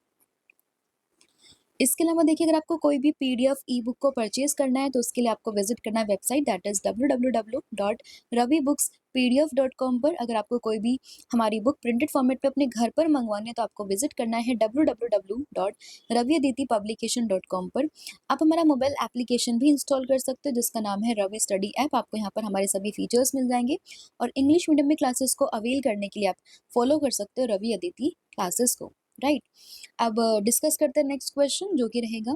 S1: इसके अलावा देखिए, अगर आपको कोई भी पीडीएफ ई बुक को परचेज करना है तो उसके लिए आपको विजिट करना है वेबसाइट, दैट इज www.ravibooks.pdf.com पर। अगर आपको कोई भी हमारी बुक प्रिंटेड फॉर्मेट पे अपने घर पर मंगवानी है तो आपको विजिट करना है www.raviaditipublication.com पर। आप हमारा मोबाइल एप्लीकेशन भी इंस्टॉल कर सकते हो जिसका नाम है रवि स्टडी ऐप। आपको यहाँ पर हमारे सभी फीचर्स मिल जाएंगे और इंग्लिश मीडियम में क्लासेस को अवेल करने के लिए आप फॉलो कर सकते हो रवि अदिति क्लासेस को, राइट। अब डिस्कस करते हैं नेक्स्ट क्वेश्चन, जो कि रहेगा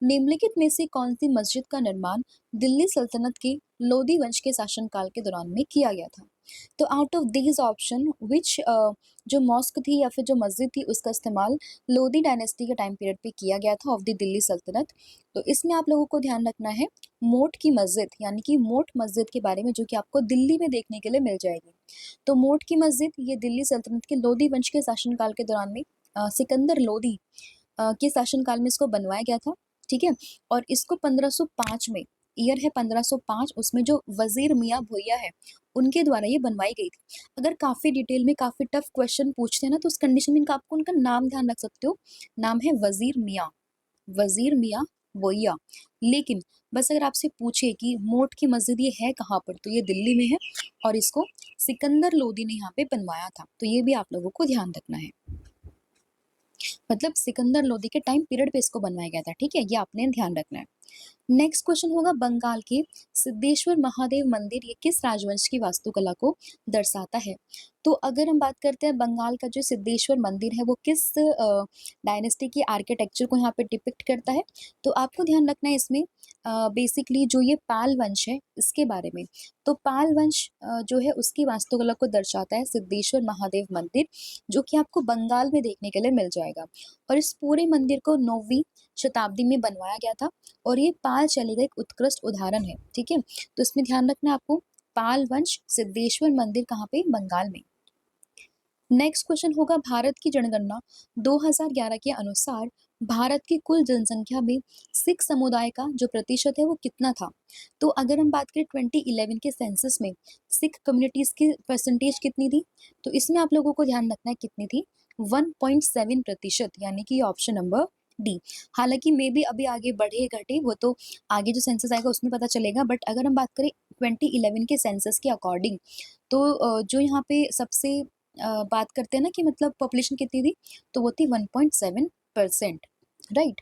S1: निम्नलिखित में से कौन सी मस्जिद का निर्माण दिल्ली सल्तनत के लोधी वंश के शासनकाल के दौरान में किया गया था? तो out of these option which जो मॉस्क थी या फिर जो मस्जिद थी उसका इस्तेमाल लोधी डायनेस्टी के टाइम पीरियड पे किया गया था ऑफ द दिल्ली सल्तनत? तो इसमें आप लोगों को ध्यान रखना है मोट की मस्जिद, यानी कि मोट मस्जिद के बारे में, जो कि आपको दिल्ली में देखने के लिए मिल जाएगी। तो मोट की मस्जिद ये दिल्ली सल्तनत के लोधी वंश के शासनकाल के दौरान में सिकंदर लोधी के शासनकाल में इसको बनवाया गया था, ठीक है? और इसको 1505 में, ईयर है 1505, उसमें जो वजीर मियाँ भुइया है उनके द्वारा ये बनवाई गई थी। अगर काफ़ी डिटेल में काफ़ी टफ क्वेश्चन पूछते हैं ना तो उस कंडीशन में आपको उनका नाम ध्यान रख सकते हो, नाम है वजीर मियाँ भुइया। लेकिन बस अगर आपसे पूछे कि मोट की मस्जिद ये है कहाँ पर, तो ये दिल्ली में है और इसको सिकंदर लोधी ने यहाँ पे बनवाया था, तो ये भी आप लोगों को ध्यान रखना है। मतलब सिकंदर लोधी के टाइम पीरियड पे इसको बनवाया गया था, ठीक है? ये आपने ध्यान रखना है। नेक्स्ट क्वेश्चन होगा बंगाल के सिद्धेश्वर महादेव मंदिर ये किस राजवंश की वास्तुकला को दर्शाता है? तो अगर हम बात करते हैं बंगाल का जो सिद्धेश्वर मंदिर है वो किस डायनेस्टी की आर्किटेक्चर को यहाँ पे डिपिक्ट करता है? तो आपको ध्यान रखना है इसमें बेसिकली जो ये पाल वंश है इसके बारे में। तो पाल वंश जो है उसकी वास्तुकला को दर्शाता है सिद्धेश्वर महादेव मंदिर, जो कि आपको बंगाल में देखने के लिए मिल जाएगा। और इस पूरे मंदिर को 9वीं शताब्दी में बनवाया गया था और ये पाल शैली का एक उत्कृष्ट उदाहरण है, ठीक है? तो इसमें ध्यान रखना है आपको, पाल वंश सिद्धेश्वर मंदिर कहाँ पे? बंगाल में। नेक्स्ट क्वेश्चन होगा भारत की जनगणना 2011 के अनुसार भारत की कुल जनसंख्या में सिख समुदाय का जो प्रतिशत है वो कितना था? तो अगर हम बात करें 2011 के सेंसस में सिख कम्युनिटीज की परसेंटेज कितनी थी? तो इसमें आप लोगों को ध्यान रखना है कितनी थी? 1.7%, यानी कि ऑप्शन नंबर डी। हालांकि मे भी अभी आगे बढ़े घटे वो तो आगे जो सेंसस आएगा उसमें पता चलेगा, बट अगर हम बात करें 2011 के सेंसस के अकॉर्डिंग तो जो यहाँ पे सबसे बात करते हैं ना कि मतलब पॉपुलेशन कितनी थी, तो वो थी 1.7%, राइट।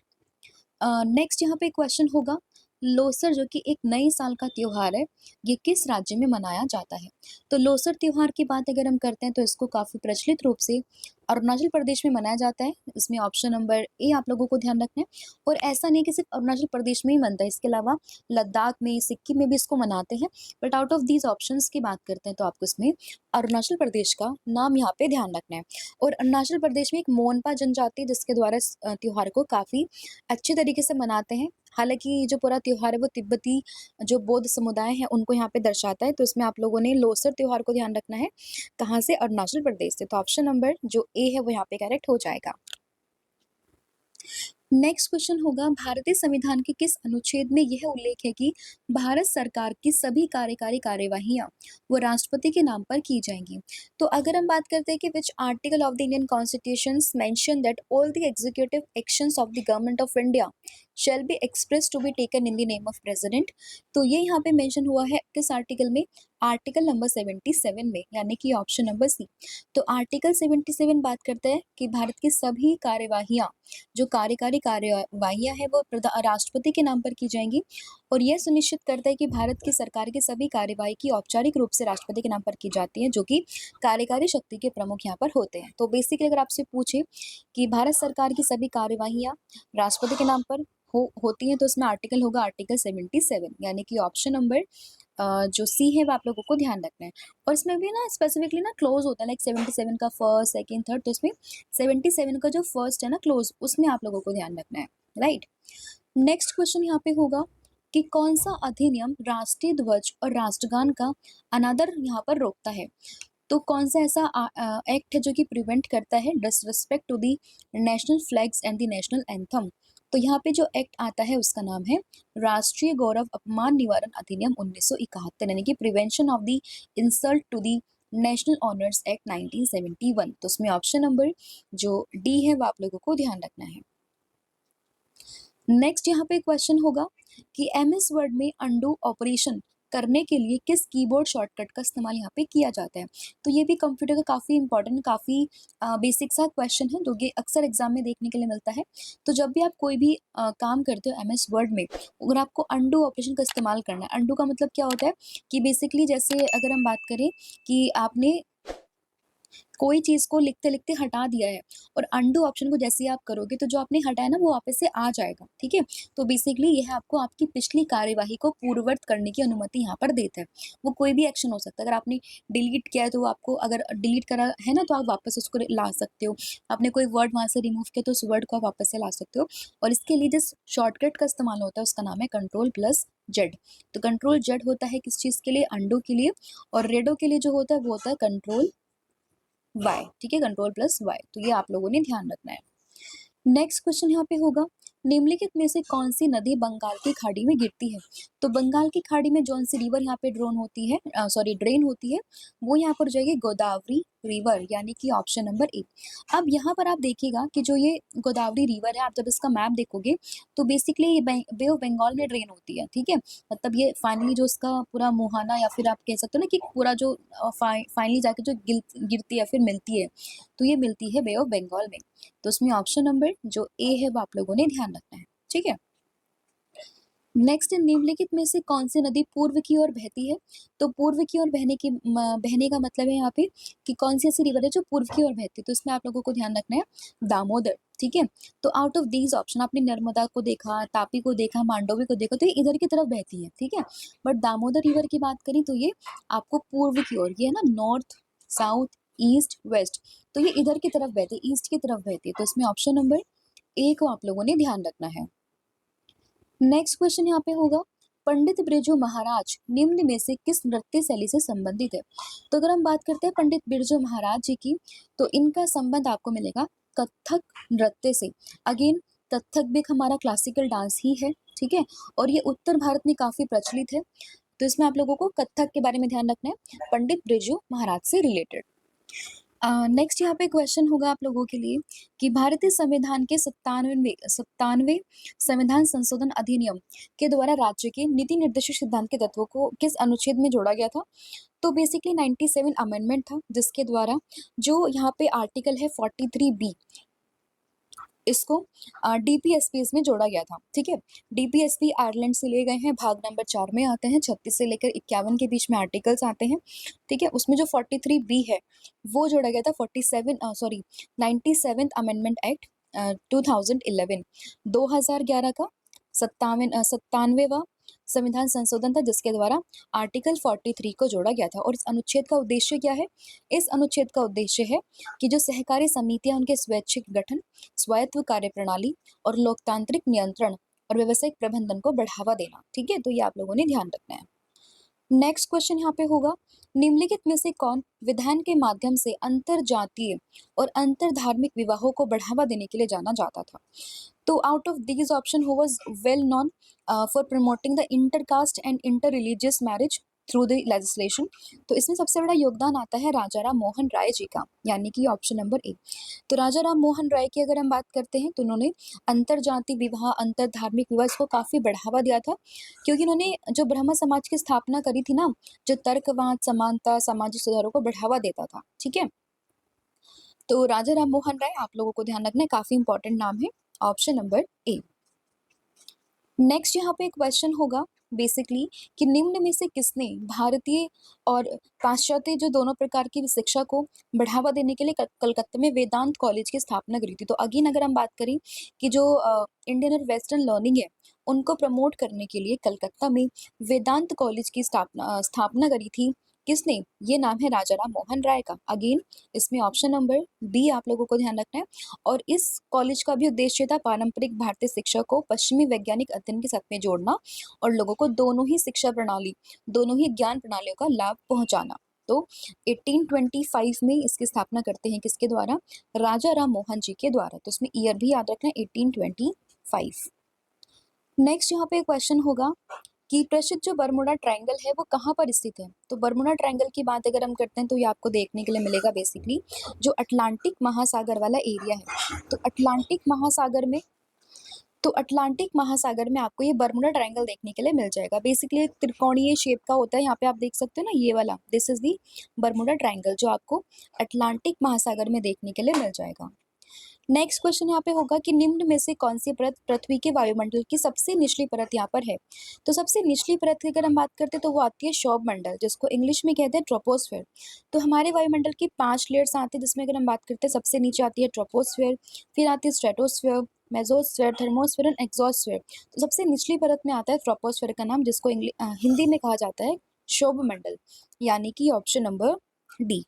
S1: नेक्स्ट यहाँ पे क्वेश्चन होगा लोसर, जो कि एक नए साल का त्योहार है, ये किस राज्य में मनाया जाता है? तो लोसर त्योहार की बात अगर हम करते हैं तो इसको काफी प्रचलित रूप से अरुणाचल प्रदेश में मनाया जाता है। इसमें ऑप्शन नंबर ए आप लोगों को ध्यान रखना है। और ऐसा नहीं कि सिर्फ अरुणाचल प्रदेश में ही मनता है, इसके अलावा लद्दाख में, सिक्किम में भी इसको मनाते हैं। But out of these options की बात करते हैं तो आपको इसमें अरुणाचल प्रदेश का नाम यहाँ पे ध्यान रखना है। और अरुणाचल प्रदेश में एक मोनपा जनजाति जिसके द्वारा इस त्योहार को काफी अच्छे तरीके से मनाते हैं। हालांकि जो पूरा त्योहार है वो तिब्बती जो बौद्ध समुदाय है उनको यहाँ पे दर्शाता है, तो इसमें आप लोगों ने लोसर त्योहार को ध्यान रखना है। कहाँ से? अरुणाचल प्रदेश से। तो ऑप्शन नंबर जो ए है वो यहाँ पे करेक्ट हो जाएगा। नेक्स्ट क्वेश्चन होगा भारतीय संविधान के किस अनुच्छेद में यह उल्लेख है कि भारत सरकार की सभी कार्यकारी कार्यवाहियां वो राष्ट्रपति के नाम पर की जाएंगी? तो अगर हम बात करते हैं कि which article of the Indian constitution mention that all the executive actions of the government of India shall be express to be taken in the name of president? तो ये यहाँ पे मेंशन हुआ है किस आर्टिकल में? आर्टिकल नंबर 77 में, यानी कि ऑप्शन नंबर सी। तो आर्टिकल 77 बात करता है कि भारत की सभी कार्यवाहियां, जो कार्यकारी कार्यवाहियां हैं वो राष्ट्रपति के नाम पर की जाएंगी और यह सुनिश्चित करता है कि भारत की सरकार की सभी कार्यवाही की औपचारिक रूप से राष्ट्रपति के नाम पर की जाती है, जो कि कार्यकारी शक्ति के प्रमुख यहाँ पर होते हैं। तो बेसिकली अगर आपसे पूछे कि भारत सरकार की सभी कार्यवाहियां राष्ट्रपति के नाम पर होती हैं तो उसमें आर्टिकल होगा आर्टिकल 77, यानी कि ऑप्शन नंबर जो सी है वो आप लोगों को ध्यान रखना है। और इसमें भी ना स्पेसिफिकली ना क्लोज होता है, लाइक 77 का फर्स्ट, सेकंड, थर्ड, तो उसमें 77 का जो फर्स्ट है ना क्लोज, उसमें आप लोगों को ध्यान रखना है। राइट। नेक्स्ट क्वेश्चन यहाँ पे होगा कि कौन सा अधिनियम राष्ट्रीय ध्वज और राष्ट्रगान का अनादर यहाँ पर रोकता है। तो कौन सा ऐसा एक्ट है जो कि प्रिवेंट करता है disrespect to the national flags and the national anthem. तो यहाँ पे जो एक्ट आता है उसका नाम है राष्ट्रीय गौरव अपमान निवारण अधिनियम 1971, यानी कि prevention of the insult to the national honours act 1971। तो उसमें ऑप्शन नंबर जो डी है वो आप लोगों को ध्यान रखना है। नेक्स्ट यहाँ पे क्वेश्चन होगा कि एमएस वर्ड में अंडू ऑपरेशन करने के लिए किस कीबोर्ड शॉर्टकट का इस्तेमाल यहाँ पे किया जाता है। तो ये भी कंप्यूटर का काफ़ी इंपॉर्टेंट, काफ़ी बेसिक सा क्वेश्चन है जो कि अक्सर एग्जाम में देखने के लिए मिलता है। तो जब भी आप कोई भी काम करते हो एमएस वर्ड में, अगर आपको अंडू ऑपरेशन का इस्तेमाल करना है, अंडू का मतलब क्या होता है कि बेसिकली जैसे अगर हम बात करें कि आपने कोई चीज़ को लिखते-लिखते हटा दिया है और अंडू ऑप्शन को जैसे ही आप करोगे तो जो आपने हटाया ना वो वापस से आ जाएगा, ठीक है? तो बेसिकली यह आपको आपकी पिछली कार्यवाही को पूर्ववत करने की अनुमति यहाँ पर देता है। वो कोई भी एक्शन हो सकता है, अगर आपने डिलीट किया है तो वो आपको, अगर डिलीट करा है ना तो आप वापस उसको ला सकते हो। आपने कोई वर्ड वहाँ से रिमूव किया तो उस वर्ड को आप वापस से ला सकते हो और इसके लिए जिस शॉर्टकट का इस्तेमाल होता है उसका नाम है कंट्रोल+Z। तो कंट्रोल-Z होता है किस चीज़ के लिए? अंडू के लिए। और रेडो के लिए जो होता है वो होता है कंट्रोल+Y, ठीक है? कंट्रोल+Y, तो ये आप लोगों ने ध्यान रखना है। नेक्स्ट क्वेश्चन यहाँ पे होगा, निम्नलिखित में से कौन सी नदी बंगाल की खाड़ी में गिरती है। तो बंगाल की खाड़ी में जौन सी रिवर यहाँ पे ड्रेन होती है वो यहाँ पर हो जाएगी गोदावरी रिवर, यानी कि ऑप्शन नंबर ए। अब यहाँ पर आप देखिएगा कि जो ये गोदावरी रिवर है, आप जब इसका मैप देखोगे तो बेसिकली ये बे ऑफ बंगाल में ड्रेन होती है, ठीक है? मतलब ये फाइनली जो इसका पूरा मुहाना, या फिर आप कह सकते हो ना कि पूरा जो फाइनली जाके जो गिरती है फिर मिलती है, तो ये मिलती है बे ऑफ बंगाल में। तो उसमें ऑप्शन नंबर जो ए है वो आप लोगों ने ध्यान रखना है, ठीक है? नेक्स्ट, निम्नलिखित में से कौन सी नदी पूर्व की ओर बहती है। तो पूर्व की ओर बहने का मतलब है यहाँ पे कि कौन सी ऐसी रिवर है जो पूर्व की ओर बहती है। तो इसमें आप लोगों को ध्यान रखना है दामोदर, ठीक है? तो आउट ऑफ दीज ऑप्शन आपने नर्मदा को देखा, तापी को देखा, मांडोवी को देखा, तो ये इधर की तरफ बहती है, ठीक है? बट दामोदर रिवर की बात करें तो ये आपको पूर्व की ओर, ये है ना नॉर्थ, साउथ, ईस्ट, वेस्ट, तो ये इधर की तरफ बहती है, ईस्ट की तरफ बहती है। तो इसमें ऑप्शन नंबर ए को आप लोगों ने ध्यान रखना है। नेक्स्ट क्वेश्चन यहाँ पे होगा, पंडित बिरजू महाराज निम्न में से किस नृत्य शैली से संबंधित है। तो अगर हम बात करते हैं पंडित बिरजू महाराज जी की, तो इनका संबंध आपको मिलेगा कथक नृत्य से। अगेन कथक भी एक हमारा क्लासिकल डांस ही है, ठीक है? और ये उत्तर भारत में काफी प्रचलित है। तो इसमें आप लोगों को कथक के बारे में ध्यान रखना है, पंडित बिरजू महाराज से रिलेटेड। नेक्स्ट यहाँ पे क्वेश्चन होगा आप लोगों के लिए कि भारतीय संविधान के 97वें संविधान संशोधन अधिनियम के द्वारा राज्य के नीति निर्देशक सिद्धांत के तत्वों को किस अनुच्छेद में जोड़ा गया था। तो बेसिकली 97 अमेंडमेंट था जिसके द्वारा जो यहाँ पे आर्टिकल है 43B, इसको डीपीएसपी इसमें जोड़ा गया था, ठीक है? डीपीएसपी आयरलैंड से लिए गए हैं, भाग नंबर 4 में आते हैं, 36 से लेकर 51 के बीच में आर्टिकल्स आते हैं, ठीक है? उसमें जो 43B है वो जोड़ा गया था 97 अमेंडमेंट एक्ट 2011, 2011 का 97वां संविधान संशोधन था जिसके द्वारा आर्टिकल 43 को जोड़ा गया था। और इस अनुच्छेद का उद्देश्य क्या है? इस अनुच्छेद का उद्देश्य है कि जो सहकारी समितियां, उनके स्वैच्छिक गठन, स्वायत्त कार्यप्रणाली और लोकतांत्रिक नियंत्रण और व्यावसायिक प्रबंधन को बढ़ावा देना, ठीक है? तो ये आप लोगों ने ध्यान रखना है। नेक्स्ट क्वेश्चन यहाँ पे होगा, निम्नलिखित में से कौन विधान के माध्यम से अंतर जातीय और अंतर धार्मिक विवाहों को बढ़ावा देने के लिए जाना जाता था। तो out of these option who was well known for promoting the intercaste and inter religious marriage through the legislation. तो इसमें सबसे बड़ा योगदान आता है राजा राम मोहन राय जी का, यानी कि ऑप्शन नंबर ए। तो राजा राम मोहन राय की अगर हम बात करते हैं तो उन्होंने अंतर जाति विवाह, अंतर धार्मिक विवाह, इसको काफी बढ़ावा दिया था क्योंकि उन्होंने जो ब्रह्म समाज की स्थापना करी थी ना, जो तर्कवाद, समानता, सामाजिक सुधारों को बढ़ावा देता था, ठीक है? तो राजा राम मोहन राय आप लोगों को ध्यान रखना है, काफी इंपॉर्टेंट नाम है, ऑप्शन नंबर ए। नेक्स्ट यहाँ पे क्वेश्चन होगा बेसिकली कि निम्न में से किसने भारतीय और पाश्चात्य जो दोनों प्रकार की शिक्षा को बढ़ावा देने के लिए कलकत्ता में वेदांत कॉलेज की स्थापना करी थी। तो अगेन अगर हम बात करें कि जो इंडियन और वेस्टर्न लर्निंग है उनको प्रमोट करने के लिए कलकत्ता में वेदांत कॉलेज की स्थापना करी थी किसने? ये नाम है राजा राम मोहन राय का। अगेन इसमें ऑप्शन नंबर बी आप लोगों को ध्यान रखना है। और इस कॉलेज का भी उद्देश्य था पारंपरिक भारतीय शिक्षा को पश्चिमी वैज्ञानिक अध्ययन के साथ में जोड़ना और लोगों को दोनों ही शिक्षा प्रणाली, दोनों ही ज्ञान प्रणालियों का लाभ पहुंचाना। तो 1825 में इसकी स्थापना करते हैं किसके द्वारा? राजा राम मोहन जी के द्वारा। तो इसमें ईयर भी याद रखना है 1825। नेक्स्ट यहाँ पे क्वेश्चन होगा कि प्रसिद्ध जो बरमुडा ट्रायंगल है वो कहाँ पर स्थित है? तो बरमुडा ट्रायंगल की बात अगर हम करते हैं तो ये आपको देखने के लिए मिलेगा बेसिकली जो अटलांटिक महासागर वाला एरिया है। तो अटलांटिक महासागर में आपको ये बरमुडा ट्रायंगल देखने के लिए मिल जाएगा। बेसिकली एक त्रिकोणीय शेप का होता है, यहाँ पे आप देख सकते हो ना ये वाला, this is the Bermuda triangle जो आपको अटलांटिक महासागर में देखने के लिए मिल जाएगा। नेक्स्ट क्वेश्चन यहाँ पे होगा कि निम्न में से कौन सी परत पृथ्वी के वायुमंडल की सबसे निचली परत यहाँ पर है? तो सबसे निचली परत की अगर हम बात करते हैं तो वो आती है शोभ मंडल, जिसको इंग्लिश में कहते हैं ट्रोपोस्फेयर। तो हमारे वायुमंडल की 5 लेयर्स आती है, जिसमें अगर हम बात करते हैं सबसे नीचे आती है ट्रोपोस्फेयर, फिर आती है stratosphere, mesosphere, thermosphere and exosphere. तो सबसे निचली परत में आता है ट्रोपोस्फेयर का नाम, जिसको हिंदी में कहा जाता है शोभ मंडल, यानी कि option number D.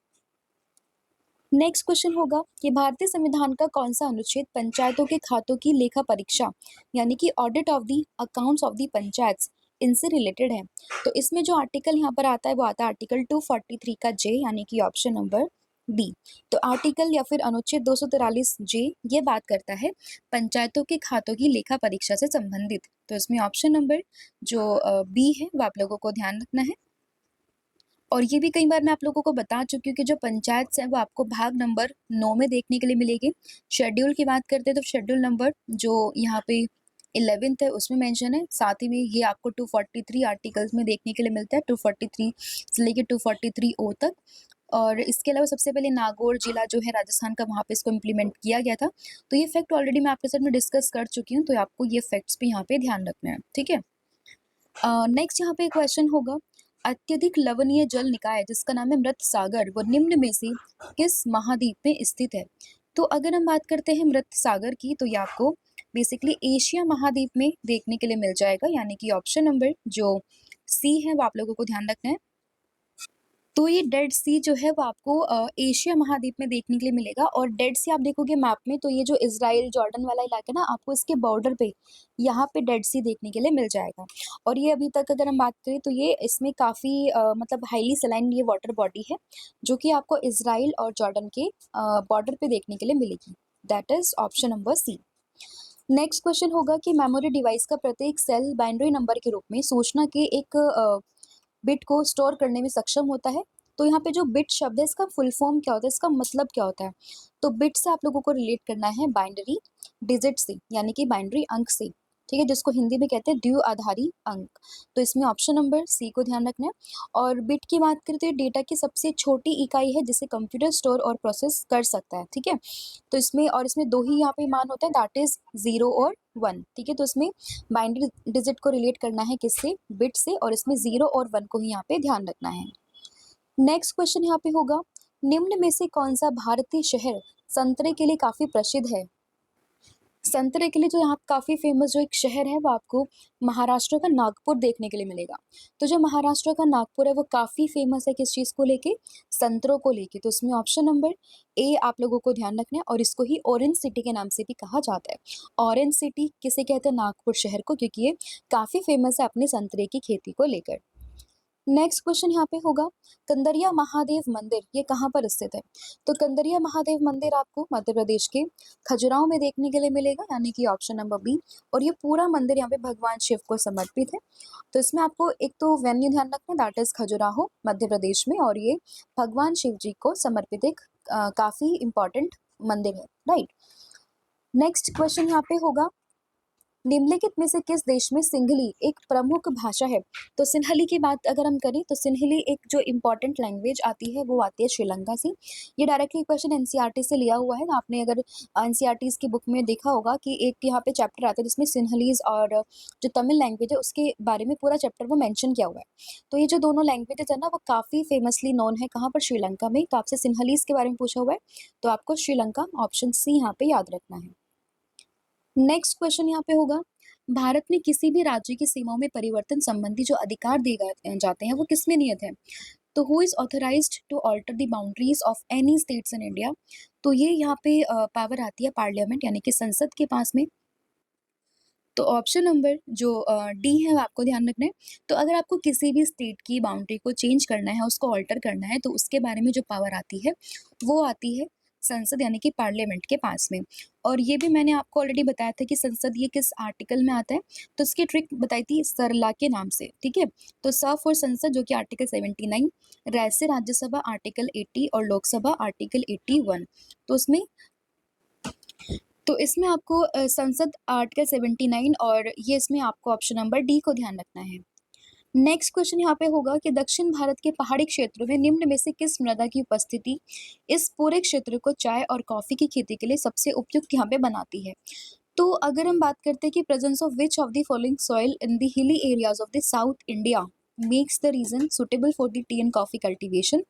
S1: Next question होगा कि भारतीय संविधान का कौन सा अनुच्छेद पंचायतों के खातों की लेखा परीक्षा यानी कि audit of the accounts of the panchayat इनसे रिलेटेड है? तो इसमें जो आर्टिकल यहाँ पर आता है वो आता है आर्टिकल 243 का जे, यानी कि ऑप्शन नंबर बी। तो आर्टिकल या फिर अनुच्छेद 243 जे ये बात करता है पंचायतों के खातों की लेखा परीक्षा से संबंधित। तो इसमें ऑप्शन नंबर जो बी है वो आप लोगों को ध्यान रखना है। और ये भी कई बार मैं आप लोगों को बता चुकी हूँ कि जो पंचायत है वो आपको भाग नंबर 9 में देखने के लिए मिलेगी। शेड्यूल की बात करते हैं तो शेड्यूल नंबर जो यहाँ पे 11th है उसमें मेंशन है। साथ ही में ये आपको 243 आर्टिकल्स में देखने के लिए मिलता है, 243 से लेके 243 ओ तक। और इसके अलावा सबसे पहले नागौर जिला जो है राजस्थान का, वहाँ पे इसको इम्प्लीमेंट किया गया था। तो ये फैक्ट ऑलरेडी मैं आपके साथ में डिस्कस कर चुकी हूँ, तो आपको ये फैक्ट्स भी यहाँ पे ध्यान रखना है, ठीक है। नेक्स्ट यहाँ पे क्वेश्चन होगा अत्यधिक लवणीय जल निकाय जिसका नाम है मृत सागर वो निम्न में से किस महाद्वीप में स्थित है? तो अगर हम बात करते हैं मृत सागर की तो ये आपको बेसिकली एशिया महाद्वीप में देखने के लिए मिल जाएगा, यानी कि ऑप्शन नंबर जो सी है वो आप लोगों को ध्यान रखना है। तो ये डेड सी जो है वो आपको एशिया महाद्वीप में देखने के लिए मिलेगा। और डेड सी आप देखोगे मैप में तो ये जो इजराइल जॉर्डन वाला इलाका है ना, आपको इसके बॉर्डर पे यहाँ पे डेड सी देखने के लिए मिल जाएगा। और ये अभी तक अगर हम बात करें तो ये इसमें काफ़ी मतलब हाईली सलाइन ये वाटर बॉडी है जो कि आपको इजराइल और जॉर्डन के बॉर्डर पे देखने के लिए मिलेगी। That is option number C. Next question होगा कि मेमोरी डिवाइस का प्रत्येक सेल बाइनरी नंबर के रूप में सूचना के एक बिट को स्टोर करने में सक्षम होता है। तो यहाँ पे जो बिट शब्द है इसका फुल फॉर्म क्या होता है, इसका मतलब क्या होता है? तो बिट से आप लोगों को रिलेट करना है बाइनरी डिजिट से, यानी कि बाइनरी अंक से, ठीक है, जिसको हिंदी में कहते हैं द्विआधारी अंक। तो इसमें ऑप्शन नंबर सी को ध्यान रखना है। और बिट की बात करते हैं डेटा की सबसे छोटी इकाई है जिसे कंप्यूटर स्टोर और प्रोसेस कर सकता है, ठीक है। तो इसमें दो ही यहाँ पे मान होता है, दैट इज 0 और 1, ठीक है। तो इसमें बाइनरी डिजिट को रिलेट करना है किससे? बिट से, और इसमें 0 और 1 को ही यहाँ पे ध्यान रखना है। नेक्स्ट क्वेश्चन यहाँ पे होगा निम्न में से कौन सा भारतीय शहर संतरे के लिए काफी प्रसिद्ध है? संतरे के लिए जो यहाँ काफी फेमस जो एक शहर है वो आपको महाराष्ट्र का नागपुर देखने के लिए मिलेगा। तो जो महाराष्ट्र का नागपुर है वो काफी फेमस है किस चीज को लेके? संतरों को लेके। तो इसमें ऑप्शन नंबर ए आप लोगों को ध्यान रखना है। और इसको ही ऑरेंज सिटी के नाम से भी कहा जाता है। ऑरेंज सिटी किसे कहते हैं? नागपुर शहर को, क्योंकि ये काफी फेमस है अपने संतरे की खेती को लेकर। नेक्स्ट क्वेश्चन यहाँ पे होगा कंदरिया महादेव मंदिर ये कहाँ पर स्थित है? तो कंदरिया महादेव मंदिर आपको मध्य प्रदेश के खजुराहो में देखने के लिए मिलेगा, यानी कि ऑप्शन नंबर बी। और ये पूरा मंदिर यहाँ पे भगवान शिव को समर्पित है। तो इसमें आपको एक तो वेन्यू ध्यान रखना, दैट इज खजुराहो मध्य प्रदेश में, और ये भगवान शिव जी को समर्पित एक काफी इंपॉर्टेंट मंदिर है, राइट। नेक्स्ट क्वेश्चन यहाँ पे होगा निम्नलिखित में से किस देश में सिंहली एक प्रमुख भाषा है? तो सिन्हली की बात अगर हम करें तो सिन्हली एक जो इम्पोर्टेंट लैंग्वेज आती है वो आती है श्रीलंका से। ये डायरेक्टली क्वेश्चन एनसीईआरटी से लिया हुआ है। आपने अगर एनसीईआरटीज की बुक में देखा होगा कि एक यहाँ पे चैप्टर आता है जिसमें सिन्हलीज और जो तमिल लैंग्वेज है उसके बारे में पूरा चैप्टर वो मेंशन किया हुआ है। तो ये जो दोनों लैंग्वेजेस है ना वो काफ़ी फेमसली नोन है कहाँ पर? श्रीलंका में। तो आपसे सिन्हलीज के बारे में पूछा हुआ है तो आपको श्रीलंका ऑप्शन सी यहाँ पे याद रखना है। नेक्स्ट क्वेश्चन यहाँ पे होगा भारत में किसी भी राज्य की सीमाओं में परिवर्तन संबंधी जो अधिकार दिए जाते हैं वो किसमें नियत है? तो who is authorised to alter the boundaries of any states in India? तो ये यहाँ पे पावर आती है पार्लियामेंट यानी कि संसद के पास में। तो ऑप्शन नंबर जो डी है वो आपको ध्यान रखना है। तो अगर आपको किसी भी स्टेट की बाउंड्री को चेंज करना है, उसको अल्टर करना है, तो उसके बारे में जो पावर आती है, वो आती है संसद यानी कि पार्लियामेंट के पास में। और ये भी मैंने आपको ऑलरेडी बताया था कि संसद ये किस आर्टिकल में आता है, तो इसकी ट्रिक बताई थी सरला के नाम से, ठीक है? तो स फॉर संसद जो कि आर्टिकल 79, र से राज्यसभा आर्टिकल 80 और लोकसभा आर्टिकल 81। तो उसमें तो इसमें आपको संसद आर्टिकल 79 और ये इसमें आपको ऑप्शन नंबर डी को ध्यान रखना है। नेक्स्ट क्वेश्चन यहाँ पे होगा कि दक्षिण भारत के पहाड़ी क्षेत्रों में निम्न में से किस मृदा की उपस्थिति इस पूरे क्षेत्र को चाय और कॉफी की खेती के लिए सबसे उपयुक्त यहाँ पे बनाती है? तो अगर हम बात करते हैं कि presence of which of the following soil in the hilly areas of the south India makes the region suitable for the tea and coffee cultivation,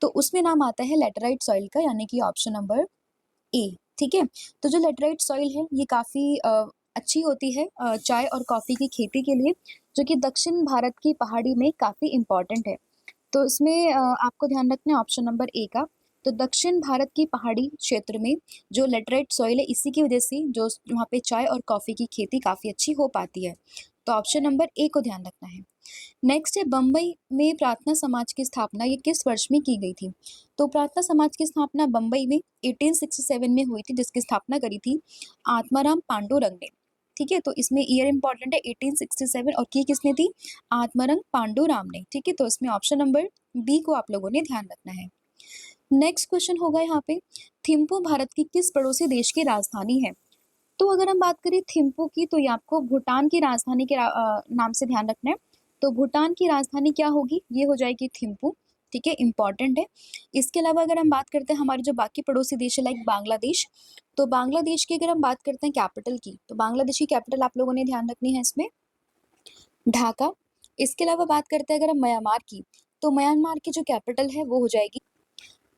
S1: तो उसमें नाम आता है लेटराइट सॉइल का यानी कि ऑप्शन नंबर ए, ठीक है? तो जो लेटराइट सॉइल है ये काफ़ी अच्छी होती है चाय और कॉफ़ी की खेती के लिए, जो कि दक्षिण भारत की पहाड़ी में काफ़ी इम्पोर्टेंट है। तो इसमें आपको ध्यान रखना है ऑप्शन नंबर ए का। तो दक्षिण भारत की पहाड़ी क्षेत्र में जो लेटराइट सॉइल है इसी की वजह से जो वहाँ पे चाय और कॉफ़ी की खेती काफ़ी अच्छी हो पाती है। तो ऑप्शन नंबर ए को ध्यान रखना है। नेक्स्ट है बम्बई में प्रार्थना समाज की स्थापना ये किस वर्ष में की गई थी? तो प्रार्थना समाज की स्थापना बम्बई में 1867 में हुई थी, जिसकी स्थापना करी थी आत्माराम पांडुरंग ने। ठीक है, तो इसमें ईयर इंपॉर्टेंट है 1867 और की किसने थी? आत्मारंग पांडुराम ने। ठीक है, तो इसमें ऑप्शन नंबर बी को आप लोगों ने ध्यान रखना है। नेक्स्ट क्वेश्चन होगा यहाँ पे, थिम्पू भारत की किस पड़ोसी देश की राजधानी है? तो अगर हम बात करें थिम्पू की तो ये आपको भूटान की राजधानी के नाम से ध्यान रखना है। तो भूटान की राजधानी क्या होगी? ये हो जाएगी थिम्पू। ठीक है, इंपॉर्टेंट है। इसके अलावा अगर हम बात करते हैं हमारे जो बाकी पड़ोसी देश है लाइक बांग्लादेश, तो बांग्लादेश की अगर हम बात करते हैं कैपिटल की, तो बांग्लादेश की कैपिटल आप लोगों ने ध्यान रखनी है इसमें ढाका। इसके अलावा बात करते हैं अगर हम म्यांमार की, तो म्यांमार की जो कैपिटल है वो हो जाएगी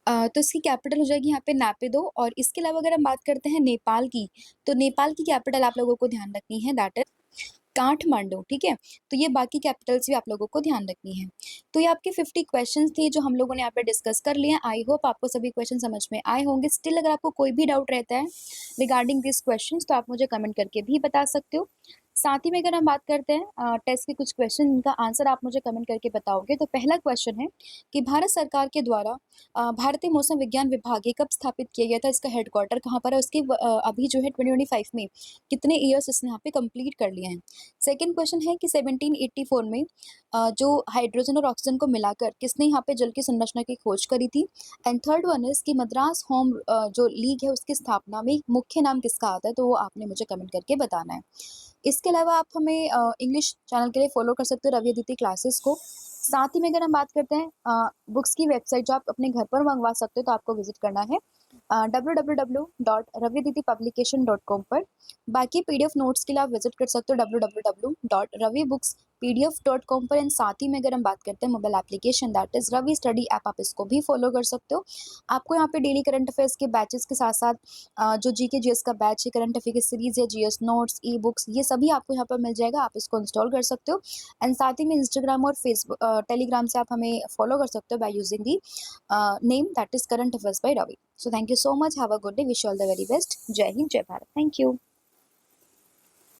S1: तो इसकी कैपिटल हो जाएगी यहाँ पे नेपिदो। और इसके अलावा अगर हम बात करते हैं नेपाल की, तो नेपाल की कैपिटल आप लोगों को ध्यान रखनी है दैट इज काठमांडू। ठीक है, तो ये बाकी कैपिटल्स भी आप लोगों को ध्यान रखनी है। तो ये आपके 50 क्वेश्चंस थे जो हम लोगों ने यहाँ पे डिस्कस कर लिए हैं। आई होप आपको सभी क्वेश्चन समझ में आए होंगे। स्टिल अगर आपको कोई भी डाउट रहता है रिगार्डिंग दिस क्वेश्चंस तो आप मुझे कमेंट करके भी बता सकते हो। साथ ही में अगर हम बात करते हैं टेस्ट के कुछ क्वेश्चन जिनका आंसर आप मुझे कमेंट करके बताओगे, तो पहला क्वेश्चन है कि भारत सरकार के द्वारा भारतीय मौसम विज्ञान विभाग ये कब स्थापित किया गया था? इसका हेडक्वार्टर कहाँ पर है? उसकी अभी जो है 2025 में कितने ईयर्स इसने यहाँ पे कंप्लीट कर लिए हैं? सेकंड क्वेश्चन है कि 1784 में जो हाइड्रोजन और ऑक्सीजन को मिलाकर किसने यहाँ पे जल की संरचना की खोज करी थी? एंड थर्ड वन इज कि मद्रास होम जो लीग है उसकी स्थापना में मुख्य नाम किसका आता है? तो वो आपने मुझे कमेंट करके बताना है। इसके अलावा आप हमें इंग्लिश चैनल के लिए फॉलो कर सकते हो रवि अदिति क्लासेस को। साथ ही में अगर हम बात करते हैं बुक्स की वेबसाइट जो आप अपने घर पर मंगवा सकते हो, तो आपको विजिट करना है www.raviaditipublication.com पर। बाकी पीडीएफ नोट्स के लिए आप विजिट कर सकते हो www.ravibooks.pdf.com पर। एंड साथ ही में अगर हम बात करते हैं mobile application that is Ravi study app, आप इसको भी फॉलो कर सकते हो। आपको यहाँ पे डेली करंट अफेयर्स के बैचेस के साथ साथ जो जीके जीएस का बैच है, करंट अफेयर की सीरीज है, जीएस नोट्स, ई बुक्स, ये सभी आपको यहाँ पर मिल जाएगा। आप इसको इंस्टॉल कर सकते हो। एंड साथ ही में इंस्टाग्राम और फेसबुक टेलीग्राम से आप हमें फॉलो कर सकते हो by using the name that is current affairs by Ravi. So thank you so much, have a good day, wish all the very best. जय हिंद, जय भारत, थैंक यू।